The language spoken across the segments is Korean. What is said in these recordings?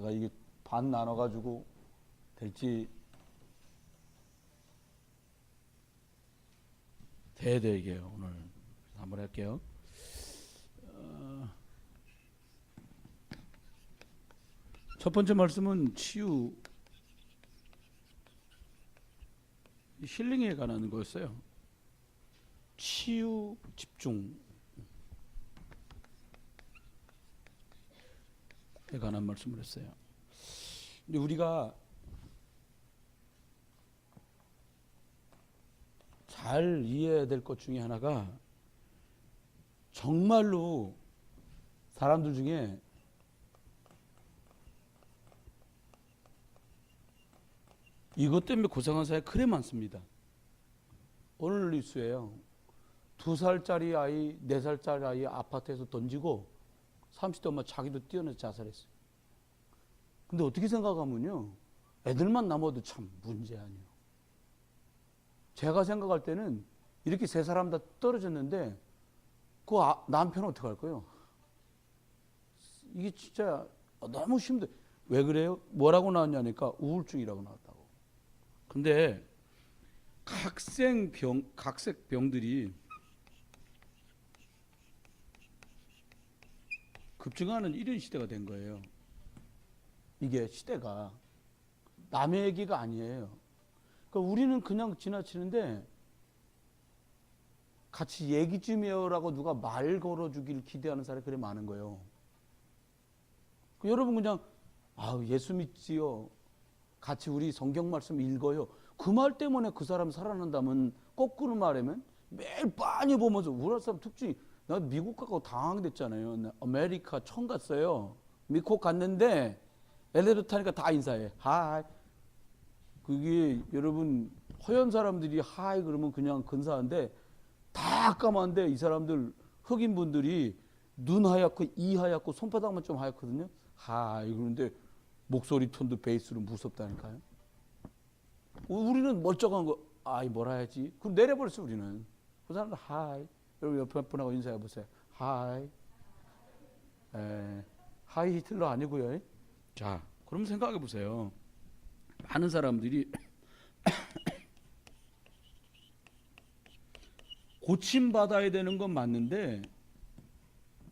제가 이게 반 나눠가지고 될지 돼야 돼 이게 오늘 한번 할게요. 첫 번째 말씀은 치유 힐링에 관한 거였어요. 치유 집중에 관한 말씀을 했어요. 근데 우리가 잘 이해해야 될 것 중에 하나가 정말로 사람들 중에 이것 때문에 고생한 사람이 그래 많습니다. 오늘 뉴스예요. 2살짜리 아이, 4살짜리 아이 아파트에서 던지고 30대 엄마 자기도 뛰어내서 자살했어요. 근데 어떻게 생각하면요, 애들만 남아도 참 문제 아니에요. 제가 생각할 때는 이렇게 3사람 다 떨어졌는데 그 남편은 어떻게 할 거예요? 이게 진짜 너무 힘들어요. 왜 그래요? 뭐라고 나왔냐니까 우울증이라고 나왔다고. 근데 각색 병들이 급증하는 이런 시대가 된 거예요. 이게 시대가 남의 얘기가 아니에요. 그러니까 우리는 그냥 지나치는데 같이 얘기 좀 해요라고 누가 말 걸어주기를 기대하는 사람이 그래 많은 거예요. 여러분 그냥 예수 믿지요. 같이 우리 성경 말씀 읽어요. 그 말 때문에 그 사람 살아난다면 거꾸로 말하면 매일 빤히 보면서 우리나라 사람 특징이 나 미국 가고 당황됐잖아요. 나 아메리카 처음 갔어요. 미국 갔는데 엘리베이터 타니까 다 인사해. 하이. 그게 여러분 허연 사람들이 하이 그러면 그냥 근사한데 다 까만데 이 사람들 흑인 분들이 눈 하얗고 이 하얗고 손바닥만 좀 하얗거든요. 하이 그런데 목소리 톤도 베이스로 무섭다니까요. 우리는 멀쩡한 거 뭐라 해야지. 그럼 내려버렸어 우리는. 그 사람들 하이. 여러분 옆에 분하고 인사해 보세요. 하이. 하이 히틀러 아니고요. 자, 그럼 생각해 보세요. 많은 사람들이 고침받아야 되는 건 맞는데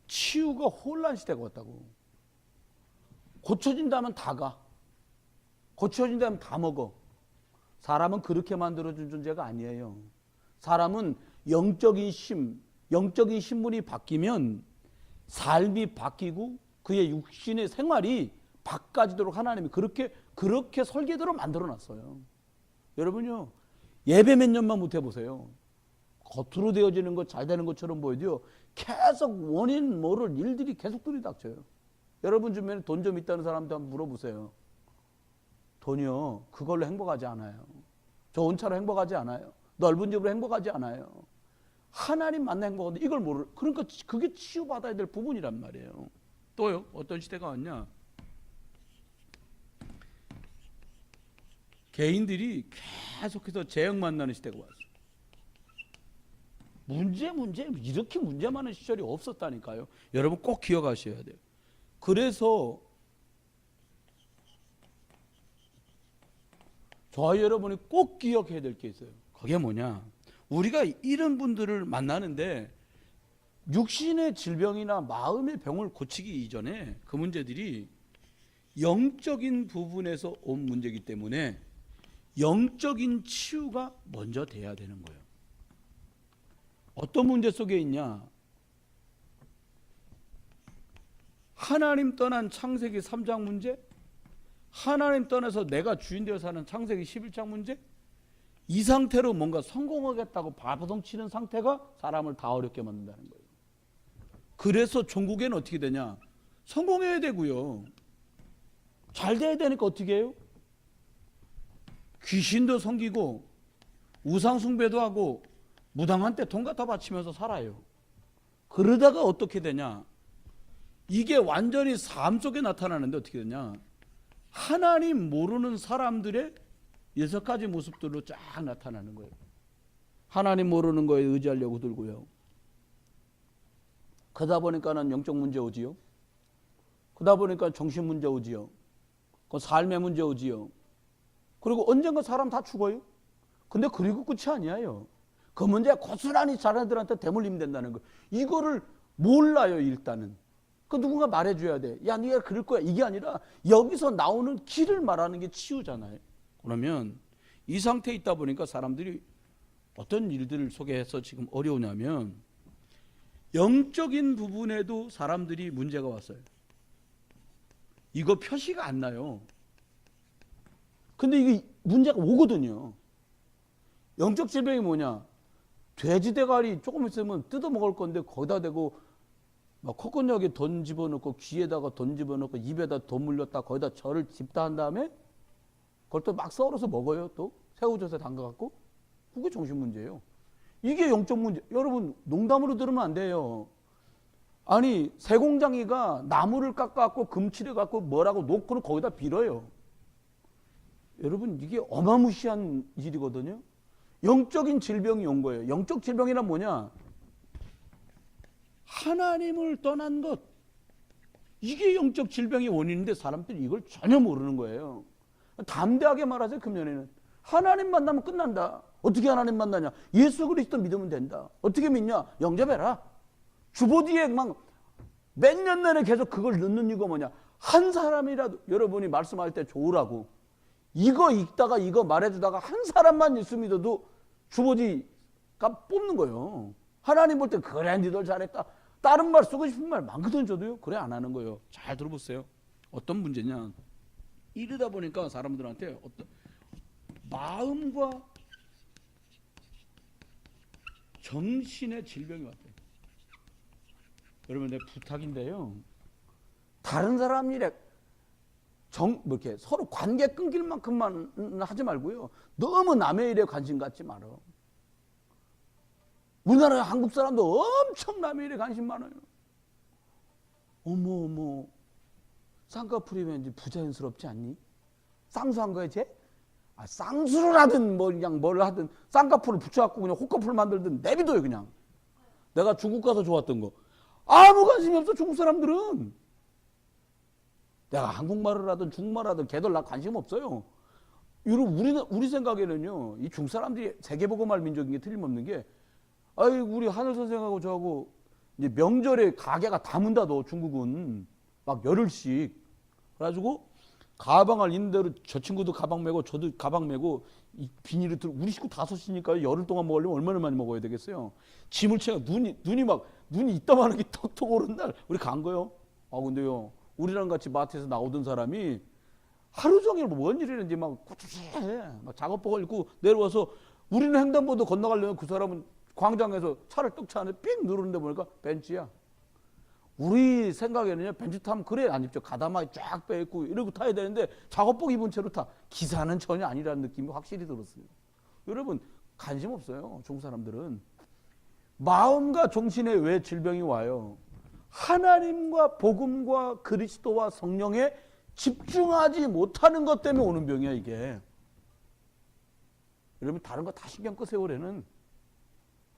치유가 혼란 시대가 왔다고. 고쳐진다면 다 가. 고쳐진다면 다 먹어. 사람은 그렇게 만들어준 존재가 아니에요. 사람은 영적인 신분이 바뀌면 삶이 바뀌고 그의 육신의 생활이 바꿔지도록 하나님이 그렇게 설계대로 만들어놨어요. 여러분요, 예배 몇 년만 못 해보세요. 겉으로 되어지는 것 잘 되는 것처럼 보여도요, 계속 원인 모를 일들이 계속 들이닥쳐요. 여러분 주변에 돈 좀 있다는 사람한테 한번 물어보세요. 돈이요, 그걸로 행복하지 않아요. 좋은 차로 행복하지 않아요. 넓은 집으로 행복하지 않아요. 하나님 만나 행복한데 이걸 그러니까 그게 치유받아야 될 부분이란 말이에요. 또요, 어떤 시대가 왔냐? 개인들이 계속해서 재앙 만나는 시대가 왔어요. 문제 이렇게 문제 많은 시절이 없었다니까요. 여러분 꼭 기억하셔야 돼요. 그래서 저와 여러분이 꼭 기억해야 될 게 있어요. 그게 뭐냐? 우리가 이런 분들을 만나는데 육신의 질병이나 마음의 병을 고치기 이전에 그 문제들이 영적인 부분에서 온 문제이기 때문에 영적인 치유가 먼저 돼야 되는 거예요. 어떤 문제 속에 있냐? 하나님 떠난 창세기 3장 문제, 하나님 떠나서 내가 주인 되어 사는 창세기 11장 문제, 이 상태로 뭔가 성공하겠다고 발버둥 치는 상태가 사람을 다 어렵게 만든다는 거예요. 그래서 종국에는 어떻게 되냐? 성공해야 되고요. 잘 돼야 되니까 어떻게 해요? 귀신도 섬기고 우상숭배도 하고 무당한 때 돈 갖다 바치면서 살아요. 그러다가 어떻게 되냐? 이게 완전히 삶 속에 나타나는데 어떻게 되냐? 하나님 모르는 사람들의 6가지 모습들로 쫙 나타나는 거예요. 하나님 모르는 거에 의지하려고 들고요. 그러다 보니까는 영적 문제 오지요. 그러다 보니까 정신 문제 오지요. 그 삶의 문제오지요. 그리고 언젠가 사람 다 죽어요. 근데 그리고 끝이 아니에요. 그 문제 고스란히 자녀들한테 대물림 된다는 거. 이거를 몰라요, 일단은. 그 누군가 말해줘야 돼. 야, 네가 그럴 거야. 이게 아니라 여기서 나오는 길을 말하는 게 치유잖아요. 그러면 이 상태에 있다 보니까 사람들이 어떤 일들을 소개해서 지금 어려우냐면 영적인 부분에도 사람들이 문제가 왔어요. 이거 표시가 안 나요. 근데 이게 문제가 오거든요. 영적 질병이 뭐냐? 돼지 대가리 조금 있으면 뜯어 먹을 건데 거기다 대고 막 콧구멍에 돈 집어넣고 귀에다가 돈 집어넣고 입에다 돈 물렸다 거기다 절을 집다 한 다음에 그걸 또 막 썰어서 먹어요. 또 새우젓에 담가갖고. 그게 정신 문제예요. 이게 영적 문제. 여러분 농담으로 들으면 안 돼요. 아니 세공장이가 나무를 깎아갖고 금칠해갖고 뭐라고 놓고는 거기다 빌어요. 여러분 이게 어마무시한 일이거든요. 영적인 질병이 온 거예요. 영적 질병이란 뭐냐? 하나님을 떠난 것. 이게 영적 질병의 원인인데 사람들이 이걸 전혀 모르는 거예요. 담대하게 말하세요. 금년에는 하나님 만나면 끝난다. 어떻게 하나님 만나냐? 예수 그리스도 믿으면 된다. 어떻게 믿냐? 영접해라. 주보디에 막 몇 년 내내 계속 그걸 넣는 이유가 뭐냐? 한 사람이라도 여러분이 말씀할 때 좋으라고 이거 읽다가 이거 말해주다가 한 사람만 예수 믿어도 주보디가 뽑는 거예요. 하나님 볼 때 그래 니들 잘했다. 다른 말 쓰고 싶은 말 많거든. 저도요. 그래 안 하는 거예요. 잘 들어보세요. 어떤 문제냐? 이러다 보니까 사람들한테 어떤 마음과 정신의 질병이 왔대요. 여러분 내 부탁인데요. 다른 사람 일에 이렇게 서로 관계 끊길 만큼만 하지 말고요. 너무 남의 일에 관심 갖지 말아. 우리나라 한국 사람도 엄청 남의 일에 관심 많아요. 어머 쌍꺼풀이 왠지 부자연스럽지 않니? 쌍수한 거야 쟤? 아, 쌍수를 하든 뭐 그냥 뭘 하든 쌍꺼풀을 붙여갖고 그냥 호꺼풀 만들든 내비둬요 그냥. 내가 중국 가서 좋았던 거 아무 관심이 없어. 중국 사람들은. 내가 한국말을 하든 중국말을 하든 걔들 나 관심 없어요. 우리 생각에는요 이 중국 사람들이 세계보고말 민족인 게 틀림없는 게 아이 우리 하늘 선생하고 저하고 이제 명절에 가게가 다 문 닫아. 중국은 막 열흘씩. 그래가지고 가방을 있는 대로 저 친구도 가방 메고 저도 가방 메고 이 비닐을 들고 우리 식구 5이니까 열흘 동안 먹으려면 얼마나 많이 먹어야 되겠어요. 짐을 채워 눈이 이따만한 게 턱턱 오른 날 우리 간 거요. 아 근데요 우리랑 같이 마트에서 나오던 사람이 하루 종일 뭔 일이는지 막 꾸준해. 막 작업복을 입고 내려와서 우리는 횡단보도 건너가려면 그 사람은 광장에서 차를 떡차 안에 삥 누르는데 보니까 벤츠야. 우리 생각에는요 벤츠 타면 그래 안 입죠. 가다마이 쫙 빼있고 이러고 타야 되는데 작업복 입은 채로 타. 기사는 전혀 아니라는 느낌이 확실히 들었어요. 여러분 관심 없어요. 중국 사람들은. 마음과 정신에 왜 질병이 와요? 하나님과 복음과 그리스도와 성령에 집중하지 못하는 것 때문에 오는 병이야 이게. 여러분 다른 거 다 신경 끄세요. 올해는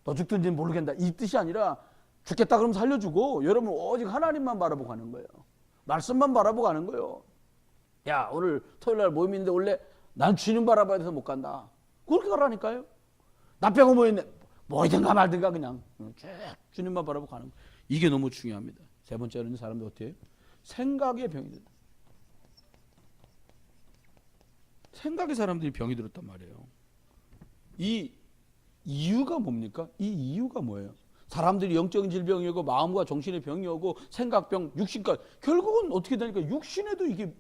너 죽든지 모르겠다 이 뜻이 아니라 죽겠다 그러면 살려주고 여러분 오직 하나님만 바라보고 가는 거예요. 말씀만 바라보고 가는 거예요. 야 오늘 토요일날 모임인데 원래 난 주님 바라봐야 돼서 못 간다. 그렇게 가라니까요. 나 빼고 뭐 있네. 뭐이든가 말든가 그냥 쭉 주님만 바라보고 가는 거예요. 이게 너무 중요합니다. 세 번째는 사람들 어떻게 해요? 생각의 병이 된다. 생각의 사람들이 병이 들었단 말이에요. 이 이유가 뭡니까? 이 이유가 뭐예요? 사람들이 영적인 질병이 오고 마음과 정신의 병이 오고 생각병, 육신까지 결국은 어떻게 되니까 육신에도 이게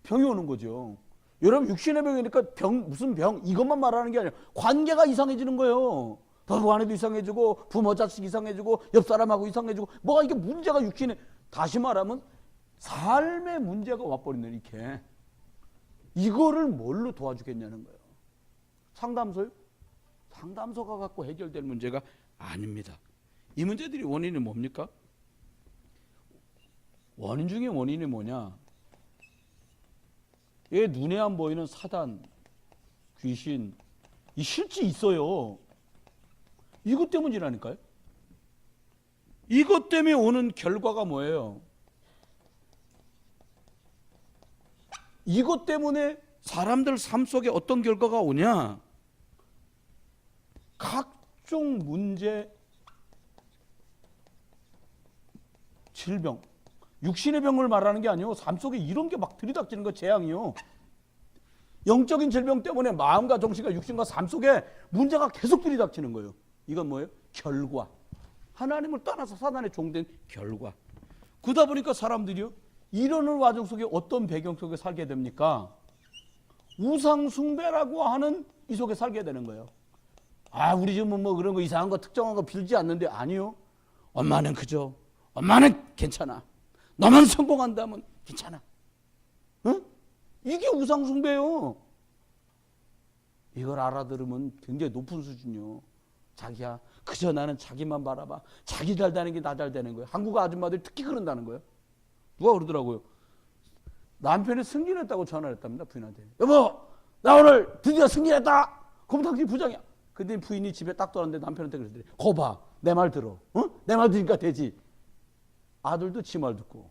병이 오는 거죠. 여러분 육신의 병이니까 무슨 병 이것만 말하는 게 아니라 관계가 이상해지는 거예요. 부부 간에도 이상해지고 부모 자식 이상해지고 옆 사람하고 이상해지고 뭐가 이게 문제가 육신에 다시 말하면 삶의 문제가 와버리는 이렇게 이거를 뭘로 도와주겠냐는 거예요. 상담소요? 상담소가 갖고 해결될 문제가 아닙니다. 이 문제들이 원인이 뭡니까? 원인 중에 원인이 뭐냐? 얘 눈에 안 보이는 사단, 귀신, 이 실제 있어요. 이것 때문이라니까요. 이것 때문에 오는 결과가 뭐예요? 이것 때문에 사람들 삶 속에 어떤 결과가 오냐? 각종 문제, 질병, 육신의 병을 말하는 게 아니고 삶 속에 이런 게 막 들이닥치는 거 재앙이요. 영적인 질병 때문에 마음과 정신과 육신과 삶 속에 문제가 계속 들이닥치는 거예요. 이건 뭐예요? 결과. 하나님을 떠나서 사단의 종된 결과. 그러다 보니까 사람들이요, 이러는 와중 속에 어떤 배경 속에 살게 됩니까? 우상 숭배라고 하는 이 속에 살게 되는 거예요. 아, 우리 집은 뭐 그런 거 이상한 거 특정한 거 빌지 않는데, 아니요. 엄마는 그저, 엄마는 괜찮아. 너만 성공한다면 괜찮아. 응? 이게 우상 숭배요. 이걸 알아들으면 굉장히 높은 수준이요. 자기야, 그저 나는 자기만 바라봐. 자기 잘 되는 게 나 잘 되는 거예요. 한국 아줌마들이 특히 그런다는 거예요. 누가 그러더라고요. 남편이 승진했다고 전화를 했답니다, 부인한테. 여보, 나 오늘 드디어 승진했다. 그럼 당신 부장이야. 근데 부인이 집에 딱 돌아왔는데 남편한테 그러더래. 거 봐, 내 말 들어. 내 말 들으니까 되지. 아들도 지 말 듣고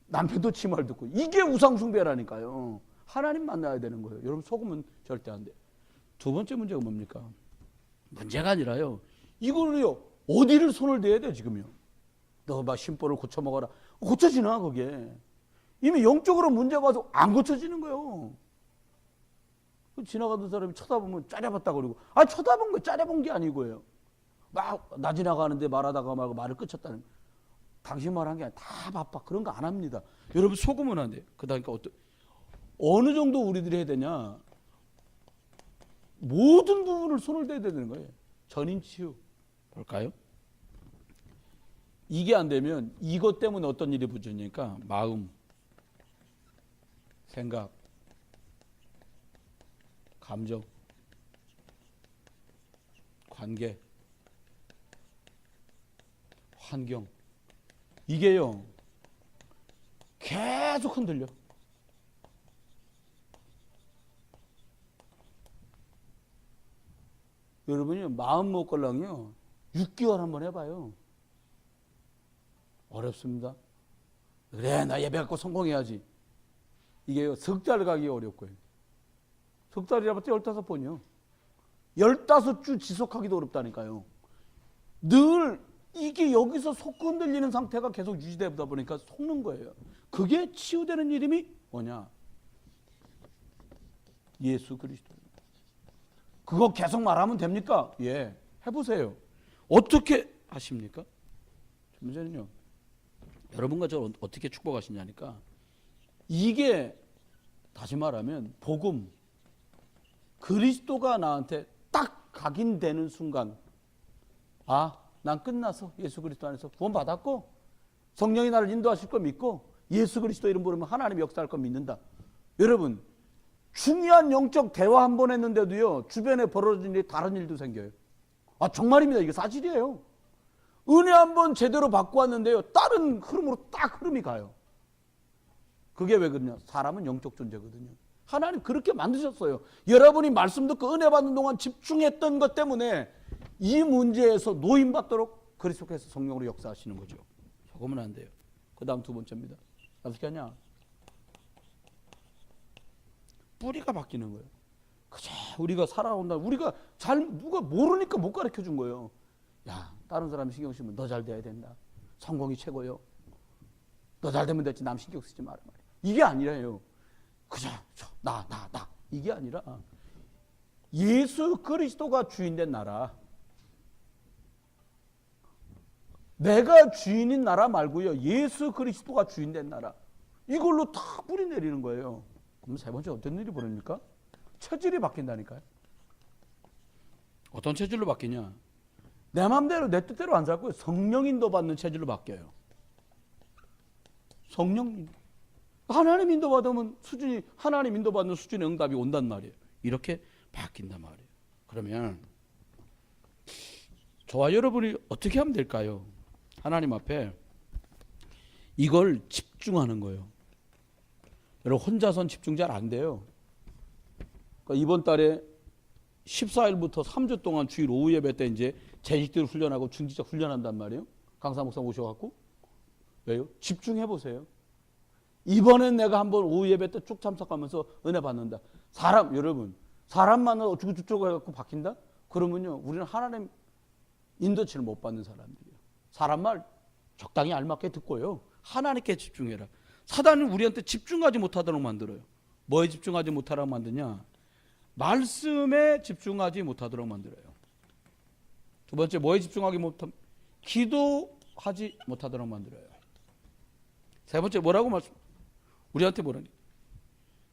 남편도 지 말 듣고. 이게 우상숭배라니까요. 하나님 만나야 되는 거예요. 여러분, 속으면 절대 안 돼요. 두 번째 문제가 뭡니까? 문제가 아니라요, 이거를요, 어디를 손을 대야 돼요, 지금요? 너 막 심보를 고쳐먹어라. 고쳐지나, 그게? 이미 영적으로 문제가 와서 안 고쳐지는 거예요. 지나가던 사람이 쳐다보면 짜려봤다 그러고, 아, 쳐다본 거 짜려본 게 아니고요. 막 나 지나가는데 말하다가 말고 말을 끊쳤다는 거예요. 당신 말한 게 아니라 다 바빠. 그런 거 안 합니다. 여러분, 속으면 안 돼요. 그다음에 어느 정도 우리들이 해야 되냐? 모든 부분을 손을 대야 되는 거예요. 전인치유. 볼까요? 이게 안 되면 이것 때문에 어떤 일이 부딪히니까 마음, 생각, 감정, 관계, 환경, 이게요, 계속 흔들려. 여러분이 마음 먹걸랑요 6개월 한번 해봐요. 어렵습니다. 그래, 나 예배 갖고 성공해야지. 이게요, 석 달 가기 어렵고요. 석 달이라봤자 15번이요. 15주 지속하기도 어렵다니까요. 늘 이게 여기서 속 흔들리는 상태가 계속 유지되다 보니까 속는 거예요. 그게 치유되는 이름이 뭐냐? 예수 그리스도. 그거 계속 말하면 됩니까? 예, 해보세요. 어떻게 하십니까? 문제는요, 여러분과 저를 어떻게 축복하시냐니까, 이게 다시 말하면 복음, 그리스도가 나한테 딱 각인되는 순간, 아, 난 끝나서 예수 그리스도 안에서 구원받았고 성령이 나를 인도하실 걸 믿고 예수 그리스도 이름 부르면 하나님 역사할 걸 믿는다. 여러분, 중요한 영적 대화 한 번 했는데도요, 주변에 벌어진 일이 다른 일도 생겨요. 아, 정말입니다. 이게 사실이에요. 은혜 한 번 제대로 받고 왔는데요, 다른 흐름으로 딱 흐름이 가요. 그게 왜 그러냐? 사람은 영적 존재거든요. 하나님 그렇게 만드셨어요. 여러분이 말씀 듣고 은혜 받는 동안 집중했던 것 때문에 이 문제에서 노인받도록 그리스도께서 성령으로 역사하시는 거죠. 속으면 안 돼요. 그 다음 두 번째입니다. 어떻게 하냐? 뿌리가 바뀌는 거예요. 그저 우리가 살아온다. 우리가 누가 모르니까 못 가르쳐 준 거예요. 야, 다른 사람 신경 쓰면 너 잘 돼야 된다. 성공이 최고요. 너 잘 되면 됐지. 남 신경 쓰지 마라 말이야. 이게 아니라요. 그저 나. 이게 아니라 예수 그리스도가 주인된 나라. 내가 주인인 나라 말고요. 예수 그리스도가 주인된 나라. 이걸로 다 뿌리 내리는 거예요. 그럼 세 번째 어떤 일이 벌어집니까? 체질이 바뀐다니까요. 어떤 체질로 바뀌냐? 내 마음대로 내 뜻대로 안 살고요. 성령 인도받는 체질로 바뀌어요. 성령 하나님 인도받으면 하나님 인도받는 수준의 응답이 온단 말이에요. 이렇게 바뀐단 말이에요. 그러면 저와 여러분이 어떻게 하면 될까요? 하나님 앞에 이걸 집중하는 거예요. 여러분, 혼자선 집중 잘 안 돼요. 그러니까 이번 달에 14일부터 3주 동안 주일 오후 예배 때 이제 재직들 훈련하고 중지적 훈련한단 말이에요. 강사 목사 모셔갖고. 왜요? 집중해 보세요. 이번엔 내가 한번 오후 예배 때 쭉 참석하면서 은혜 받는다. 여러분, 사람 만나서 어쩌고 해갖고 바뀐다? 그러면요, 우리는 하나님 인도치를 못 받는 사람들이에요. 사람 말 적당히 알맞게 듣고요, 하나님께 집중해라. 사단은 우리한테 집중하지 못하도록 만들어요. 뭐에 집중하지 못하도록 만드냐? 말씀에 집중하지 못하도록 만들어요. 두 번째, 뭐에 집중하지 못하면 기도하지 못하도록 만들어요. 세 번째, 뭐라고 우리한테 뭐라니?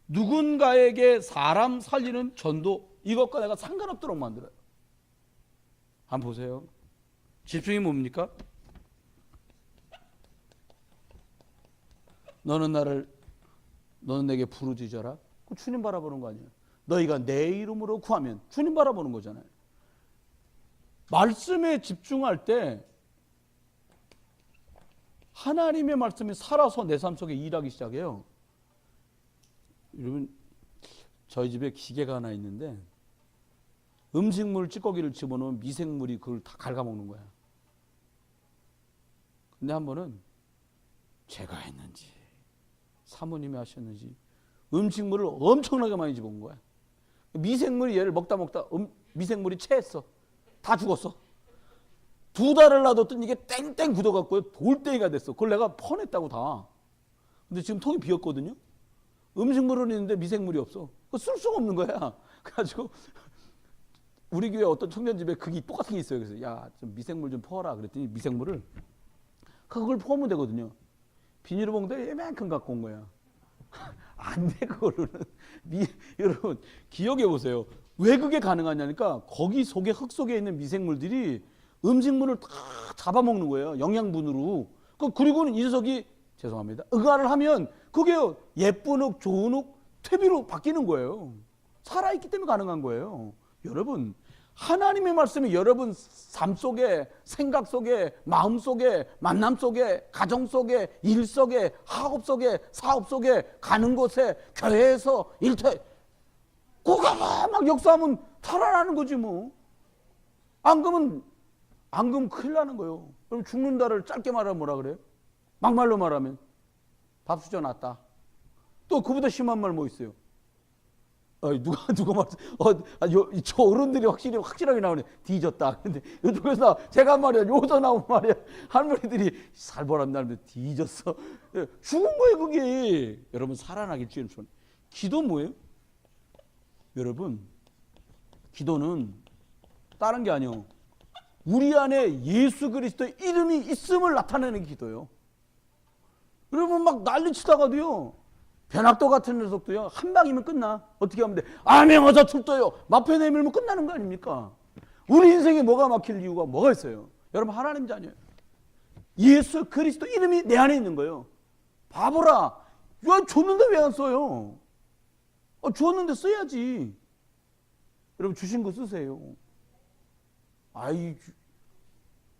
누군가에게 사람 살리는 전도, 이것과 내가 상관없도록 만들어요. 한번 보세요. 집중이 뭡니까? 너는 내게 부르짖어라. 그 주님 바라보는 거 아니에요. 너희가 내 이름으로 구하면 주님 바라보는 거잖아요. 말씀에 집중할 때 하나님의 말씀이 살아서 내 삶 속에 일하기 시작해요. 여러분, 저희 집에 기계가 하나 있는데 음식물 찌꺼기를 집어넣으면 미생물이 그걸 다 갉아먹는 거야. 근데 한 번은 제가 했는지 사모님이 하셨는지 음식물을 엄청나게 많이 집어온 거야. 미생물이 얘를 먹다 미생물이 체했어. 다 죽었어. 2달을 놔뒀더니 이게 땡땡 굳어갖고 돌덩이가 됐어. 그걸 내가 퍼냈다고 다. 근데 지금 통이 비었거든요. 음식물은 있는데 미생물이 없어. 그거 쓸 수가 없는 거야. 그래가지고 우리 교회 어떤 청년 집에 그게 똑같은 게 있어요. 그래서 야, 좀 미생물 좀 퍼라 그랬더니 미생물을 그걸 퍼오면 되거든요. 비닐봉다에 이만큼 갖고 온 거야. 안 돼, 그거로는. 여러분, 기억해 보세요. 왜 그게 가능하냐니까 거기 속에, 흙 속에 있는 미생물들이 음식물을 다 잡아먹는 거예요. 영양분으로. 그리고는 이 녀석이, 죄송합니다, 응아를 하면 그게 예쁜 흙, 좋은 흙, 퇴비로 바뀌는 거예요. 살아있기 때문에 가능한 거예요. 여러분, 하나님의 말씀이 여러분 삶 속에, 생각 속에, 마음 속에, 만남 속에, 가정 속에, 일 속에, 학업 속에, 사업 속에, 가는 곳에, 교회에서, 일터에 그가 막 역사하면 살아나는 거지 뭐. 안 그러면 큰일 나는 거예요. 그럼 죽는다를 짧게 말하면 뭐라 그래요? 막말로 말하면 밥수저 났다. 또 그보다 심한 말 뭐 있어요? 누가 말, 저 어른들이 확실하게 나오네. 뒤졌다. 근데 이쪽에서 제가 한 말이야. 여기서 나온 말이야. 할머니들이 살벌한 날인데 뒤졌어. 죽은 거예요, 그게. 여러분, 살아나길 주는 손. 기도 뭐예요? 여러분, 기도는 다른 게 아니요. 우리 안에 예수 그리스도의 이름이 있음을 나타내는 기도예요. 여러분, 막 난리치다가도요, 변학도 같은 녀석도요, 한 방이면 끝나. 어떻게 하면 돼? 암행어사 출도요. 마패 내밀면 끝나는 거 아닙니까? 우리 인생에 뭐가 막힐 이유가 뭐가 있어요? 여러분, 하나님 자녀예요. 예수 그리스도 이름이 내 안에 있는 거예요. 바보라. 야, 줬는데 왜 안 써요? 줬는데 써야지. 여러분, 주신 거 쓰세요.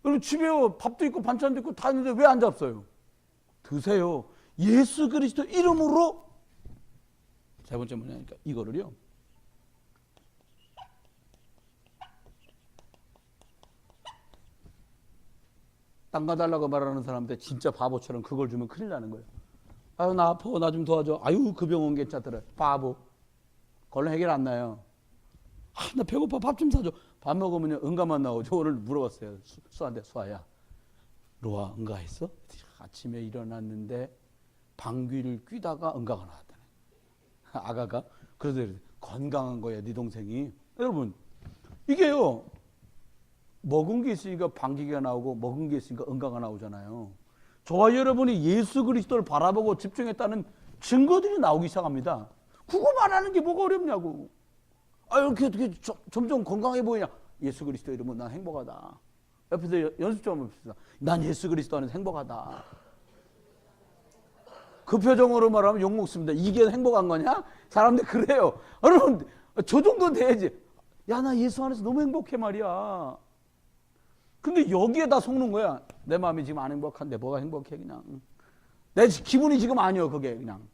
여러분, 집에 밥도 있고 반찬도 있고 다 있는데 왜 안 잡숴요? 드세요. 예수 그리스도 이름으로. 세 번째 뭐냐니까 이거를요, 땅 가달라고 말하는 사람한테 진짜 바보처럼 그걸 주면 큰일 나는 거예요. 아유, 나 아파, 나 좀 도와줘. 아유, 그 병원 괜찮더라. 바보. 그걸로 해결 안 나요. 나 배고파, 밥 좀 사줘. 밥 먹으면 응가만 나오죠. 오늘 물어봤어요, 수아한테. 수아야, 로아 응가했어? 아침에 일어났는데 방귀를 뀌다가 응가가 나왔다네. 아가가. 그래서 건강한 거야, 네 동생이. 여러분, 이게요, 먹은 게 있으니까 방귀가 나오고 먹은 게 있으니까 응가가 나오잖아요. 저와 여러분이 예수 그리스도를 바라보고 집중했다는 증거들이 나오기 시작합니다. 그거 말하는 게 뭐가 어렵냐고. 이렇게 어떻게 점점 건강해 보이냐. 예수 그리스도 이름은 난 행복하다. 옆에서 연습 좀 해봅시다. 난 예수 그리스도 안에서 행복하다. 그 표정으로 말하면 욕먹습니다. 이게 행복한 거냐? 사람들 그래요. 여러분, 저 정도는 돼야지. 야, 나 예수 안에서 너무 행복해 말이야. 근데 여기에 다 속는 거야. 내 마음이 지금 안 행복한데 뭐가 행복해 그냥. 내 기분이 지금 아니여 그게 그냥.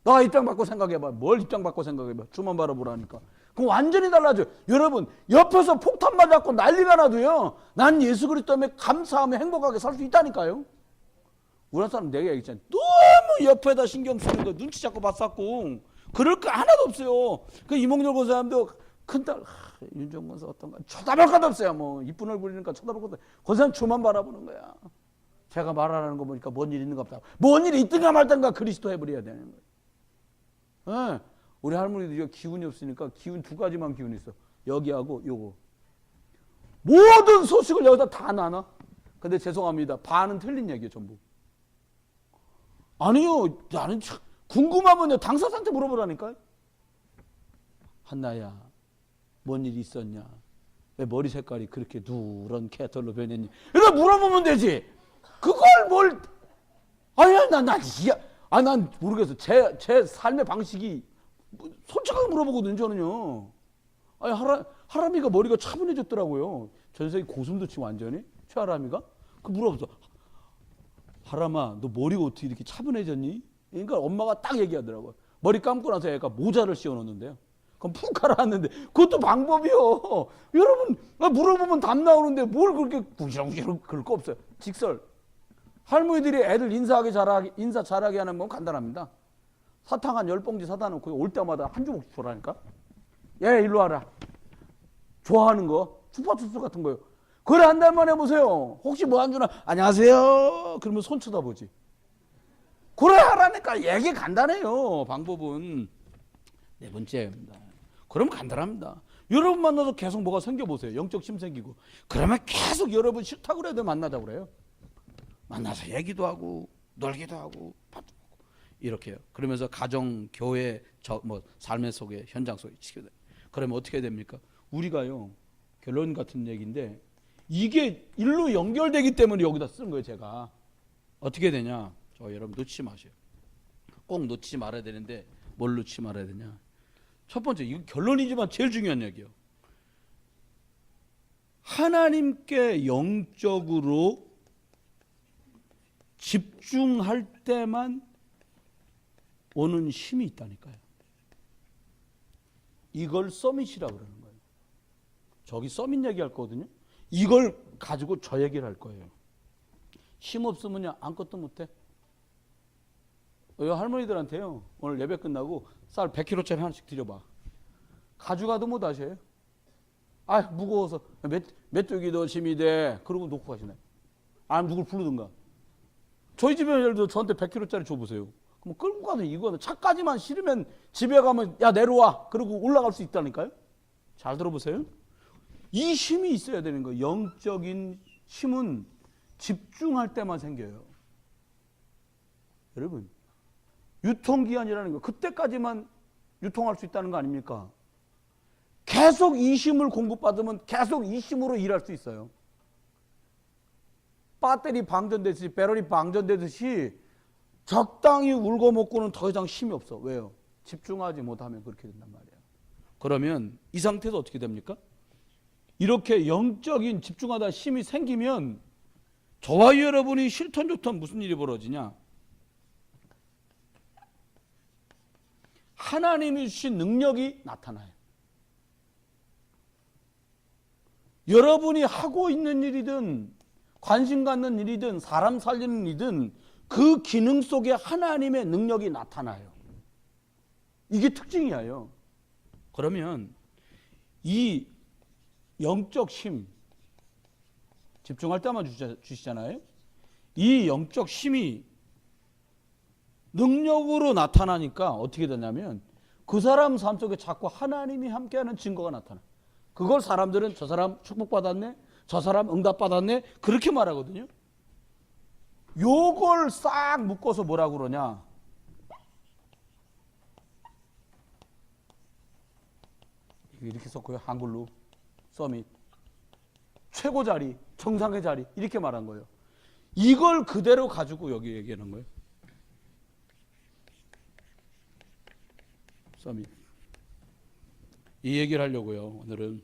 너가 입장 바꿔 생각해봐. 뭘 입장 바꿔 생각해봐. 주만 바라보라니까. 그럼 완전히 달라져요. 여러분, 옆에서 폭탄 맞았고 난리가 나도요, 난 예수 그리스도 때문에 감사하며 행복하게 살 수 있다니까요. 우리 사람 내가 얘기했잖아요. 옆에다 신경 쓰는 거 눈치 잡고 봤었고 그럴 거 하나도 없어요. 그 이몽렬 권사님도 큰딸 윤정 권사 어떤가 쳐다볼 것도 없어요. 뭐 이쁜 얼굴이니까 쳐다볼 것도 없어요. 권사님 저만 바라보는 거야. 제가 말하는 거 보니까 뭔 일 있는 거 없다. 뭔 일이 있든가 말든가 그리스도 해버려야 되는 거예요. 네. 우리 할머니도 기운이 없으니까 기운 두 가지만 기운이 있어. 여기하고 요거. 모든 소식을 여기다 다 나눠. 근데 죄송합니다. 반은 틀린 얘기예요, 전부. 아니요, 나는 궁금하면요, 당사자한테 물어보라니까요. 한나야, 뭔 일이 있었냐? 왜 머리 색깔이 그렇게 누런 개털로 변했니? 이거 물어보면 되지. 그걸 뭘, 아니야, 난 모르겠어. 제 삶의 방식이, 솔직하게 물어보거든요, 저는요. 아니, 하람이가 머리가 차분해졌더라고요. 전 세계 고슴도 치고 완전히. 최하람이가. 그 물어봤어. 하람아, 너 머리가 어떻게 이렇게 차분해졌니? 그러니까 엄마가 딱 얘기하더라고요. 머리 감고 나서 애가 모자를 씌워놓는데요. 그럼 푹 가라앉는데 그것도 방법이요. 여러분 물어보면 답 나오는데 뭘 그렇게 구시렁구시렁 그럴 거 없어요. 직설. 할머니들이 애들 인사 잘하게 하는 건 간단합니다. 사탕 한 10봉지 사다 놓고 올 때마다 한 주먹씩 줘라니까. 얘 일로 와라. 좋아하는 거 추파추스 같은 거요. 그래 한 달만 해보세요. 혹시 뭐 안 주나 안녕하세요. 그러면 손 쳐다보지. 그래 하라니까. 얘기 간단해요. 방법은. 네 번째입니다. 그럼 간단합니다. 여러분 만나서 계속 뭐가 생겨보세요. 영적 심 생기고. 그러면 계속 여러분 싫다고 그래도 만나자고 그래요. 만나서 얘기도 하고 놀기도 하고 밥도 먹고 이렇게요. 그러면서 가정, 교회, 삶의 속에 현장 속에 지켜야 돼요. 그러면 어떻게 됩니까? 우리가요. 결론 같은 얘기인데 이게 일로 연결되기 때문에 여기다 쓴 거예요. 제가. 어떻게 되냐. 여러분 놓치지 마세요. 꼭 놓치지 말아야 되는데 뭘 놓치지 말아야 되냐. 첫 번째, 이건 결론이지만 제일 중요한 얘기예요. 하나님께 영적으로 집중할 때만 오는 힘이 있다니까요. 이걸 서밋이라고 그러는 거예요. 저기 서밋 얘기할 거거든요. 이걸 가지고 저 얘기를 할 거예요. 힘 없으면 아무것도 못해. 할머니들한테요. 오늘 예배 끝나고 쌀 100kg짜리 하나씩 드려봐. 가져가도 못 하셔요. 아 무거워서 메뚜기도 짐이 돼. 그러고 놓고 가시네. 아니면 누굴 부르든가. 저희 집에 예를 들어 저한테 100kg짜리 줘보세요. 그럼 끌고 가서 이거는 차까지만 실으면 집에 가면 야 내려와. 그러고 올라갈 수 있다니까요. 잘 들어보세요. 이 힘이 있어야 되는 거예요. 영적인 힘은 집중할 때만 생겨요. 여러분 유통기한이라는 거 그때까지만 유통할 수 있다는 거 아닙니까? 계속 이 힘을 공급받으면 계속 이 힘으로 일할 수 있어요. 배터리 방전되듯이 적당히 울고 먹고는 더 이상 힘이 없어. 왜요? 집중하지 못하면 그렇게 된단 말이에요. 그러면 이 상태에서 어떻게 됩니까? 이렇게 영적인 집중하다 힘이 생기면 저와 여러분이 싫던 좋던 무슨 일이 벌어지냐? 하나님이 주신 능력이 나타나요. 여러분이 하고 있는 일이든 관심 갖는 일이든 사람 살리는 일이든 그 기능 속에 하나님의 능력이 나타나요. 이게 특징이에요. 그러면 이 영적 힘 집중할 때만 주시잖아요. 이 영적 힘이 능력으로 나타나니까 어떻게 되냐면 그 사람 삶 속에 자꾸 하나님이 함께하는 증거가 나타나. 그걸 사람들은 저 사람 축복받았네, 저 사람 응답받았네 그렇게 말하거든요. 요걸 싹 묶어서 뭐라고 그러냐. 이렇게 썼고요. 한글로 서밋 최고 자리, 정상의 자리 이렇게 말한 거예요. 이걸 그대로 가지고 여기 얘기하는 거예요. 서밋. 이 얘기를 하려고요. 오늘은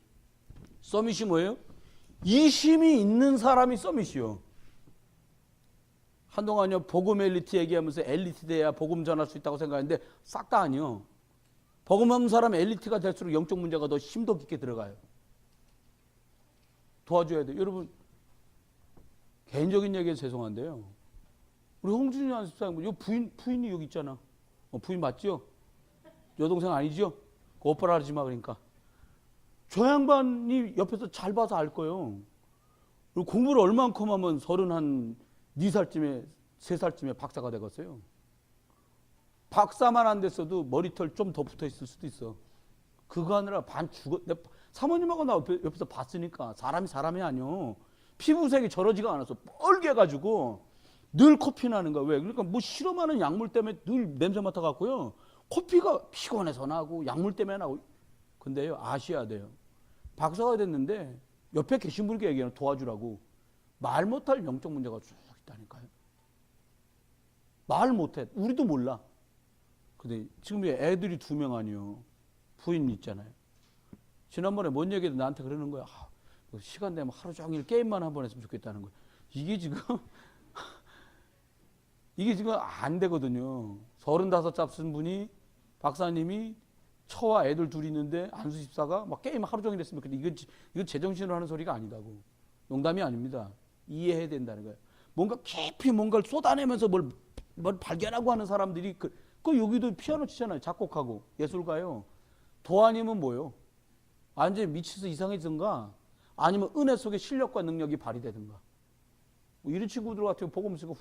서밋이 뭐예요? 이 힘이 있는 사람이 서밋이요. 한동안요 복음 엘리트 얘기하면서 엘리트 돼야 복음 전할 수 있다고 생각했는데 싹 다 아니요. 복음하는 사람 엘리트가 될수록 영적 문제가 더 심도 깊게 들어가요. 도와줘야 돼요. 여러분 개인적인 얘기에 죄송한데요. 우리 홍준이 안습사님, 요 부인이 여기 있잖아. 부인 맞지요? 여동생 아니죠? 그 오빠라 하지 마, 그러니까. 저 양반이 옆에서 잘 봐서 알 거예요. 그리고 공부를 얼만큼 하면 34살쯤에, 3살쯤에 박사가 되겠어요. 박사만 안 됐어도 머리털 좀 더 붙어 있을 수도 있어. 그거 하느라 반 죽어. 사모님하고 나 옆에서 봤으니까 사람이 아니요. 피부색이 저러지가 않았어. 뻘개가지고 늘 코피 나는 거야. 왜? 그러니까 뭐 실험하는 약물 때문에 늘 냄새 맡아갖고요. 코피가 피곤해서 나고 약물 때문에 나고. 근데요, 아셔야 돼요. 박사가 됐는데 옆에 계신 분께 얘기하는 도와주라고 말 못할 영적 문제가 쭉 있다니까요. 말 못해. 우리도 몰라. 근데 지금 애들이 2명 아니요. 부인 있잖아요. 지난번에 뭔 얘기도 나한테 그러는 거야. 시간 되면 하루 종일 게임만 한번 했으면 좋겠다는 거야. 이게 지금 안 되거든요. 35 잡순 분이 박사님이 처와 애들 둘이 있는데 안수 집사가 막 게임 하루 종일 했으면 좋겠다. 이건 제정신으로 하는 소리가 아니다고. 농담이 아닙니다. 이해해야 된다는 거예요. 뭔가 깊이 뭔가를 쏟아내면서 뭘 발견하고 하는 사람들이 그 여기도 피아노 치잖아요. 작곡하고 예술가요. 도안이면 뭐요? 완전히 미쳐서 이상해지든가 아니면 은혜 속에 실력과 능력이 발휘되든가. 뭐 이런 친구들 같은 거 복음 쓰고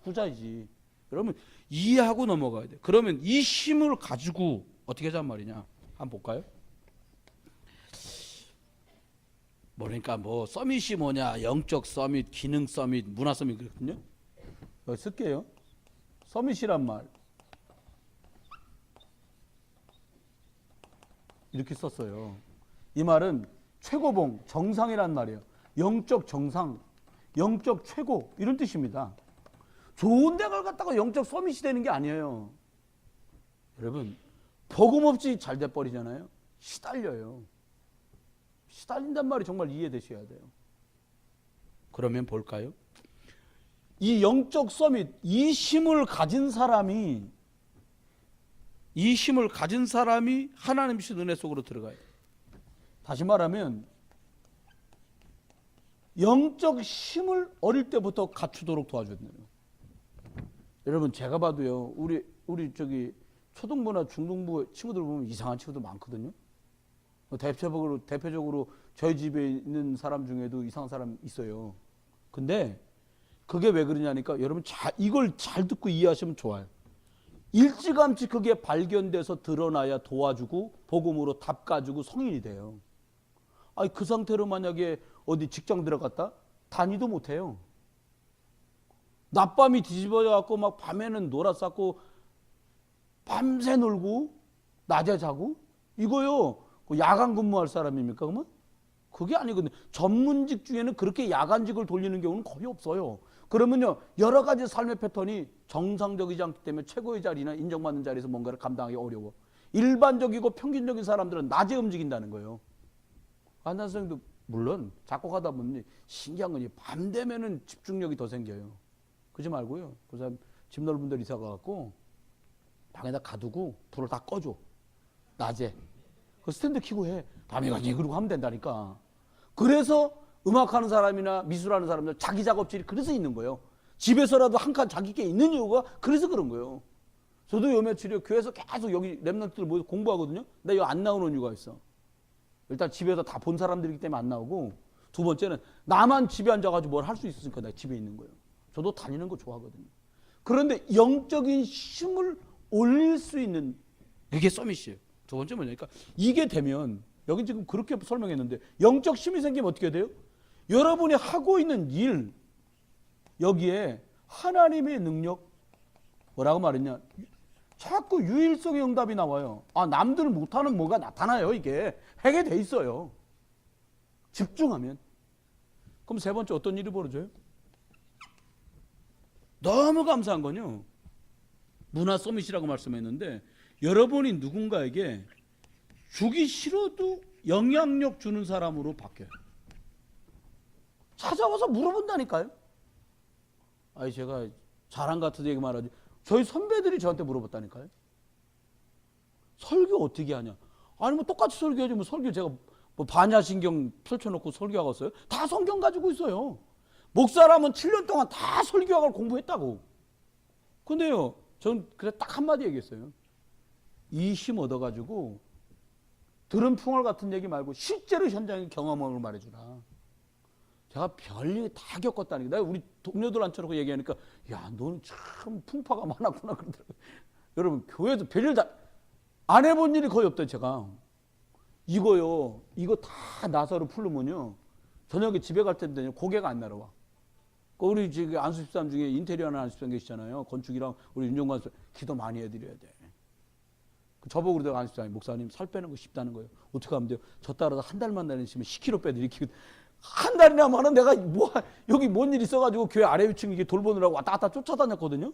후자이지. 여러분 이해하고 넘어가야 돼. 그러면 이 힘을 가지고 어떻게 하자는 말이냐? 한번 볼까요? 그러니까 뭐 서밋이 뭐냐? 영적 서밋, 기능 서밋, 문화 서밋 그렇거든요. 여기 쓸게요. 서밋이란 말 이렇게 썼어요. 이 말은 최고봉, 정상이란 말이에요. 영적 정상, 영적 최고 이런 뜻입니다. 좋은 데를 갖다가 영적 서밋이 되는 게 아니에요. 여러분 복음 없이 잘 돼버리잖아요. 시달려요. 시달린단 말이 정말 이해되셔야 돼요. 그러면 볼까요? 이 영적 서밋, 이 힘을 가진 사람이 하나님 주신 은혜 속으로 들어가요. 다시 말하면 영적 힘을 어릴 때부터 갖추도록 도와줘야 돼요. 여러분 제가 봐도요. 우리 초등부나 중등부 친구들 보면 이상한 친구들 많거든요. 대표적으로 저희 집에 있는 사람 중에도 이상한 사람 있어요. 근데 그게 왜 그러냐니까 여러분 이걸 잘 듣고 이해하시면 좋아요. 일찌감치 그게 발견돼서 드러나야 도와주고 복음으로 답 가지고 성인이 돼요. 아니 그 상태로 만약에 어디 직장 들어갔다 다니도 못해요. 낮밤이 뒤집어져 갖고 막 밤에는 놀았었고 밤새 놀고 낮에 자고 이거요. 야간 근무할 사람입니까 그러면? 그게 아니거든요. 전문직 중에는 그렇게 야간직을 돌리는 경우는 거의 없어요. 그러면요 여러 가지 삶의 패턴이 정상적이지 않기 때문에 최고의 자리나 인정받는 자리에서 뭔가를 감당하기 어려워. 일반적이고 평균적인 사람들은 낮에 움직인다는 거예요. 안단 선생님도 물론 작곡하다 보면 신기한 건 밤 되면은 집중력이 더 생겨요. 그러지 말고요. 그 사람 집 넓은 데 이사 가갖고 방에다 가두고 불을 다 꺼줘. 낮에. 그 스탠드 켜고 해. 밤에 가지 그러고 하면 된다니까. 그래서 음악하는 사람이나 미술하는 사람들 자기 작업실이 그래서 있는 거예요. 집에서라도 한 칸 자기 게 있는 이유가 그래서 그런 거예요. 저도 요 며칠에 교회에서 계속 여기 랩런트들 모여서 공부하거든요. 근데 여기 안 나오는 이유가 있어. 일단 집에서 다 본 사람들이기 때문에 안 나오고 두 번째는 나만 집에 앉아가지고 뭘 할 수 있으니까 내가 집에 있는 거예요. 저도 다니는 거 좋아하거든요. 그런데 영적인 힘을 올릴 수 있는 그게 서밋이에요. 두 번째 뭐냐니까 이게 되면 여기 지금 그렇게 설명했는데 영적 힘이 생기면 어떻게 돼요? 여러분이 하고 있는 일 여기에 하나님의 능력 뭐라고 말했냐? 자꾸 유일성의 응답이 나와요. 남들 못하는 뭐가 나타나요. 이게 해게 돼 있어요. 집중하면. 그럼 세 번째 어떤 일이 벌어져요? 너무 감사한 건요. 문화 서밋이라고 말씀했는데 여러분이 누군가에게 주기 싫어도 영향력 주는 사람으로 바뀌어요. 찾아와서 물어본다니까요. 제가 자랑 같은 얘기 말하지. 저희 선배들이 저한테 물어봤다니까요. 설교 어떻게 하냐. 아니 뭐 똑같이 설교하지 뭐 설교 제가 뭐 반야신경 펼쳐놓고 설교하겠어요? 다 성경 가지고 있어요. 목사라면 7년 동안 다 설교학을 공부했다고. 근데요, 전 그래 딱 한마디 얘기했어요. 이 힘 얻어가지고 들은 풍월 같은 얘기 말고 실제로 현장의 경험을 말해주라. 제가 별일 다 겪었다니까. 내가 우리 동료들 앉혀놓고 얘기하니까 야, 너는 참 풍파가 많았구나 그러더라고요. 여러분, 교회도 별일 다 안 해본 일이 거의 없다 제가. 이거요, 이거 다 나사로 풀르면요, 저녁에 집에 갈 때인데 고개가 안 날아와. 우리 지금 안수집사님 중에 인테리어 하는 안수집사님 계시잖아요. 건축이랑 우리 윤종관 수 기도 많이 해드려야 돼. 저보고 그러다가 안수집사님, 목사님 살 빼는 거 쉽다는 거예요. 어떻게 하면 돼요? 저 따라서 한 달만 다니시면 10kg 빼드리기. 한 달이나 만은 내가 뭐 여기 뭔 일 있어가지고 교회 아래 위층 이게 돌보느라고 왔다 갔다 쫓아다녔거든요.